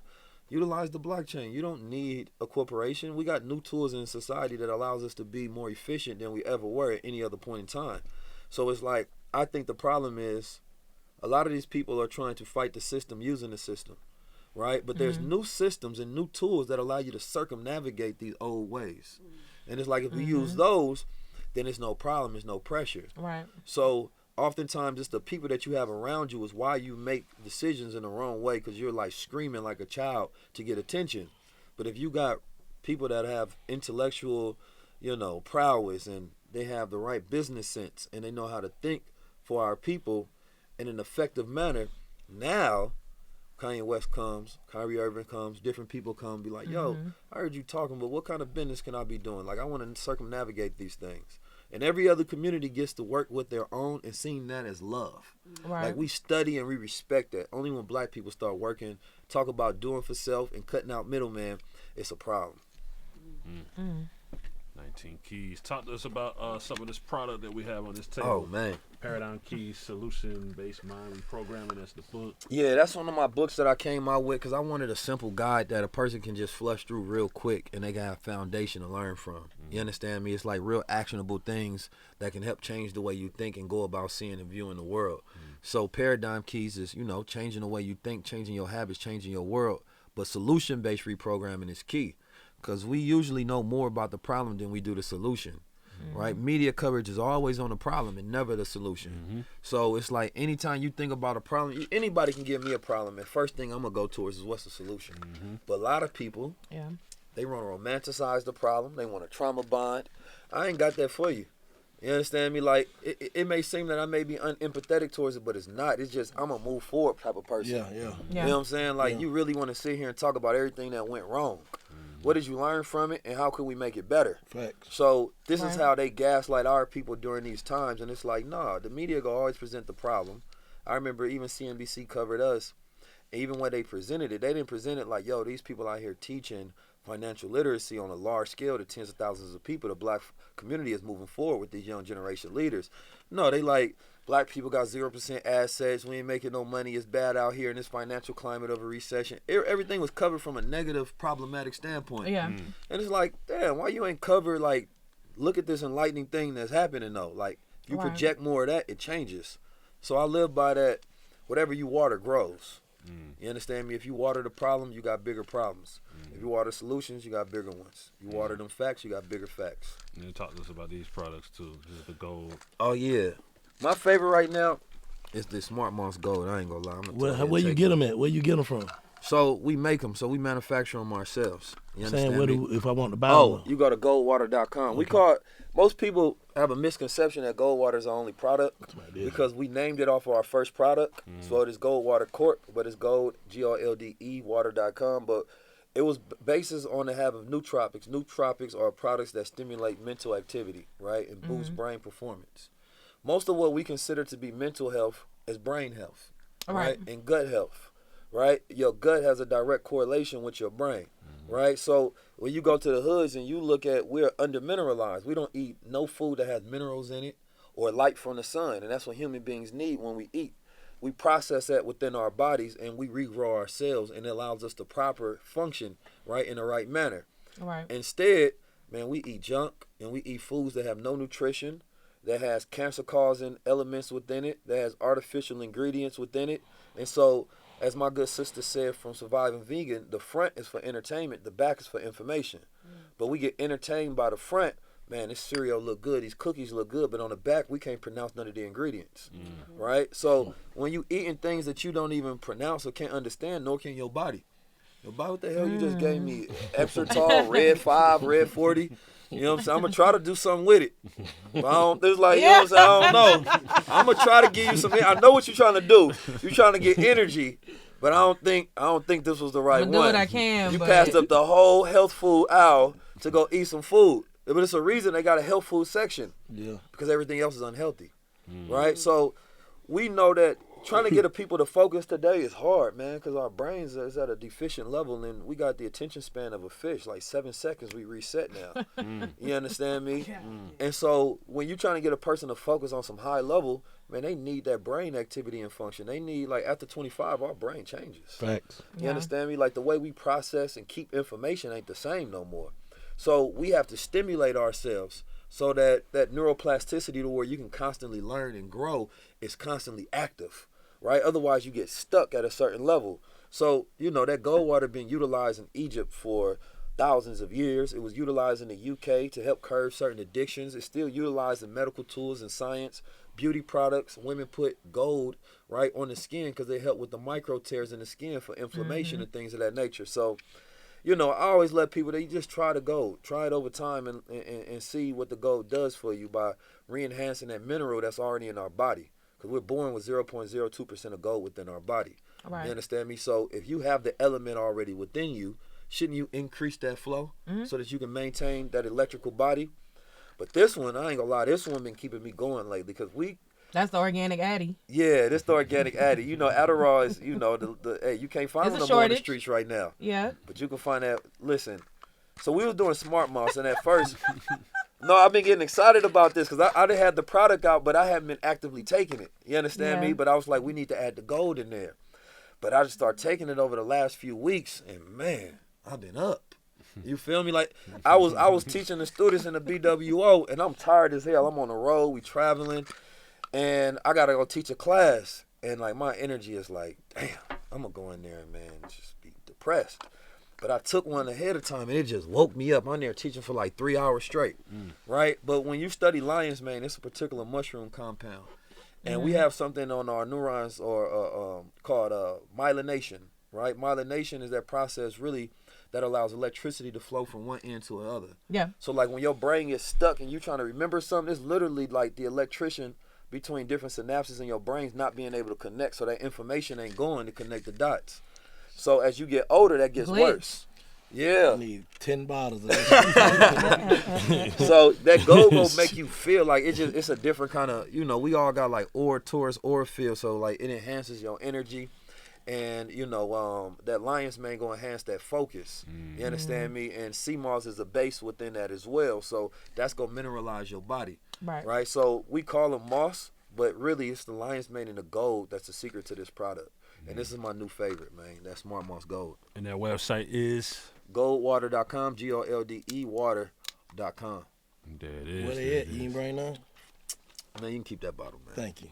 Utilize the blockchain. You don't need a corporation. We got new tools in society that allows us to be more efficient than we ever were at any other point in time. So it's like, I think the problem is a lot of these people are trying to fight the system using the system, right? But there's new systems and new tools that allow you to circumnavigate these old ways. And it's like, if we use those, then it's no problem, it's no pressure. Right. So oftentimes it's the people that you have around you is why you make decisions in the wrong way, because you're like screaming like a child to get attention. But if you got people that have intellectual, you know, prowess, and they have the right business sense, and they know how to think for our people in an effective manner, now Kanye West comes, Kyrie Irving comes, different people come, be like, yo, I heard you talking, but what kind of business can I be doing? Like, I want to circumnavigate these things. And every other community gets to work with their own and seeing that as love. Right. Like, we study and we respect that. Only when black people start working, talk about doing for self and cutting out middleman, it's a problem. 19 Keys. Talk to us about some of this product that we have on this table. Oh, man. Paradigm Keys, Solution-Based Mind Reprogramming. That's the book. Yeah, that's one of my books that I came out with because I wanted a simple guide that a person can just flush through real quick and they can have a foundation to learn from. You understand me? It's like real actionable things that can help change the way you think and go about seeing and viewing the world. So Paradigm Keys is, changing the way you think, changing your habits, changing your world. But solution-based reprogramming is key because we usually know more about the problem than we do the solution. Right? Media coverage is always on the problem and never the solution. So it's like anytime you think about a problem, anybody can give me a problem, and first thing I'm going to go towards is what's the solution. But a lot of people, they want to romanticize the problem. They want to trauma bond. I ain't got that for you. You understand me? Like, it may seem that I may be unempathetic towards it, but it's not. It's just I'm a move forward type of person. Yeah. You know what I'm saying? Like, you really want to sit here and talk about everything that went wrong. What did you learn from it, and how can we make it better? Facts. So this is how they gaslight our people during these times, and it's like, nah, the media go always present the problem. I remember even CNBC covered us. Even when they presented it, they didn't present it like, yo, these people out here teaching financial literacy on a large scale to tens of thousands of people. The black community is moving forward with these young generation leaders. No, they like, black people got 0% assets. We ain't making no money. It's bad out here in this financial climate of a recession. Everything was covered from a negative, problematic standpoint. And it's like, damn, why you ain't covered, like, look at this enlightening thing that's happening, though. Like, if you project more of that, it changes. So I live by that, whatever you water grows. You understand me? If you water the problem, you got bigger problems. If you water solutions, you got bigger ones. You water them facts, you got bigger facts. And talk to us about these products, too. This is the gold. Oh, yeah. My favorite right now is the Smart Moss Gold. I ain't gonna lie. Where you get them at? Where you get them from? So we make them. So we manufacture them ourselves. You understand saying, me? if I want to buy them? Oh, you go to goldwater.com. Okay. We call it, most people have a misconception that Goldwater is our only product because we named it off of our first product. So it is Goldwater Corp, but it's gold, GOLDE, water.com. But it was basis on the habit of nootropics. Nootropics are products that stimulate mental activity, right, and boost brain performance. Most of what we consider to be mental health is brain health, right? And gut health, right? Your gut has a direct correlation with your brain, right? So when you go to the hoods and you look at, we're under-mineralized. We don't eat no food that has minerals in it or light from the sun, and that's what human beings need when we eat. We process that within our bodies, and we regrow our cells, and it allows us to proper function, right, in the right manner. Instead, man, we eat junk, and we eat foods that have no nutrition, that has cancer-causing elements within it, that has artificial ingredients within it. And so, as my good sister said from Surviving Vegan, the front is for entertainment, the back is for information. But we get entertained by the front. Man, this cereal look good, these cookies look good, but on the back, we can't pronounce none of the ingredients, right? So when you eating things that you don't even pronounce or can't understand, nor can your body. Your body, what the hell you just gave me? Epsitol, Red 5, Red 40. You know what I'm saying? I'm going to try to do something with it. But there's like, you know what I'm saying? I don't know. I'm going to try to give you some, I know what you're trying to do. You're trying to get energy, but I don't think this was the right one. I'm going to do what I can. You passed up the whole health food aisle to go eat some food. But it's a reason they got a health food section. Because everything else is unhealthy. Right? So we know that trying to get the people to focus today is hard, man, because our brains is at a deficient level, and we got the attention span of a fish. Like 7 seconds, we reset now. You understand me? And so when you're trying to get a person to focus on some high level, man, they need that brain activity and function. They need, like, after 25, our brain changes. Facts. You understand me? Like, the way we process and keep information ain't the same no more. So we have to stimulate ourselves so that neuroplasticity to where you can constantly learn and grow is constantly active, right? Otherwise, you get stuck at a certain level. So, that Goldwater been utilized in Egypt for thousands of years. It was utilized in the UK to help curb certain addictions. It's still utilized in medical tools and science, beauty products. Women put gold, right, on the skin because they help with the micro tears in the skin for inflammation and things of that nature. So, I always let people, they just try the gold. Try it over time and see what the gold does for you by re-enhancing that mineral that's already in our body. Because we're born with 0.02% of gold within our body. Right. You understand me? So if you have the element already within you, shouldn't you increase that flow so that you can maintain that electrical body? But this one, I ain't gonna lie, this one been keeping me going lately because that's the organic Addy. Yeah, this the organic Addy. Adderall is, hey, you can't find it no more in the streets right now. Yeah. But you can find that, listen, So we was doing smart mouse, and at first, no, I've been getting excited about this because I done had the product out, but I haven't been actively taking it. You understand me? But I was like, we need to add the gold in there. But I just started taking it over the last few weeks, and man, I've been up. You feel me? Like I was teaching the students in the BWO, and I'm tired as hell. I'm on the road, we traveling, and I gotta go teach a class, and like my energy is like, damn, I'm gonna go in there and man, just be depressed. But I took one ahead of time, and it just woke me up. I'm there teaching for like 3 hours straight, right? But when you study lion's mane, it's a particular mushroom compound, and we have something on our neurons or called myelination, right? Myelination is that process really that allows electricity to flow from one end to another. Yeah. So like when your brain is stuck and you're trying to remember something, it's literally like the electrician between different synapses in your brains not being able to connect, so that information ain't going to connect the dots. So as you get older, that gets worse. Yeah. I need 10 bottles of that. So that gold will make you feel like it's a different kind of, we all got like Taurus aura field, so like it enhances your energy. And, that lion's mane going to enhance that focus. You understand me? And sea moss is a base within that as well. So that's going to mineralize your body. Right? So we call them moss, but really it's the lion's mane and the gold that's the secret to this product. And this is my new favorite, man. That Smart Moss Gold. And that website is? Goldwater.com, GOLDE water.com. There it is. Where they at? You ain't bring none? Man, you can keep that bottle, man. Thank you.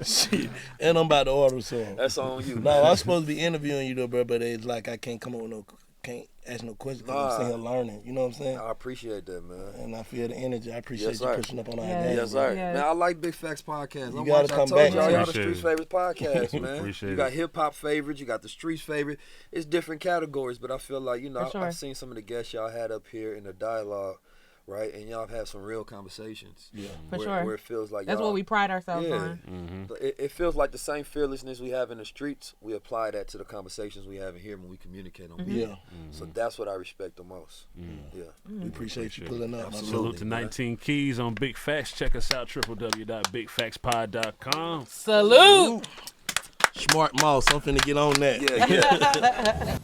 Shit. And I'm about to order some. That's on you. No, I'm supposed to be interviewing you though, bro, but it's like I can't come up with can't ask no questions because I'm sitting here learning. You know what I'm saying? I appreciate that, man. And I feel the energy. I appreciate you pushing up on our game. Yes, sir. Yes. Man, I like Big Facts podcast. You got to come back. Y'all the Streets Favorites podcast, man. Appreciate you got hip-hop favorites. You got the Streets favorite. It's different categories, but I feel like, I've seen some of the guests y'all had up here in the dialogue. Right, and y'all have had some real conversations. Yeah, where it feels like that's what we pride ourselves on. Mm-hmm. It feels like the same fearlessness we have in the streets. We apply that to the conversations we have in here when we communicate on. Yeah, so that's what I respect the most. Yeah, we appreciate you pulling up. Salute to 19 Keys on Big Facts. Check us out www.bigfactspod.com. Salute. Smart Mouse, I'm finna get on that. Yeah.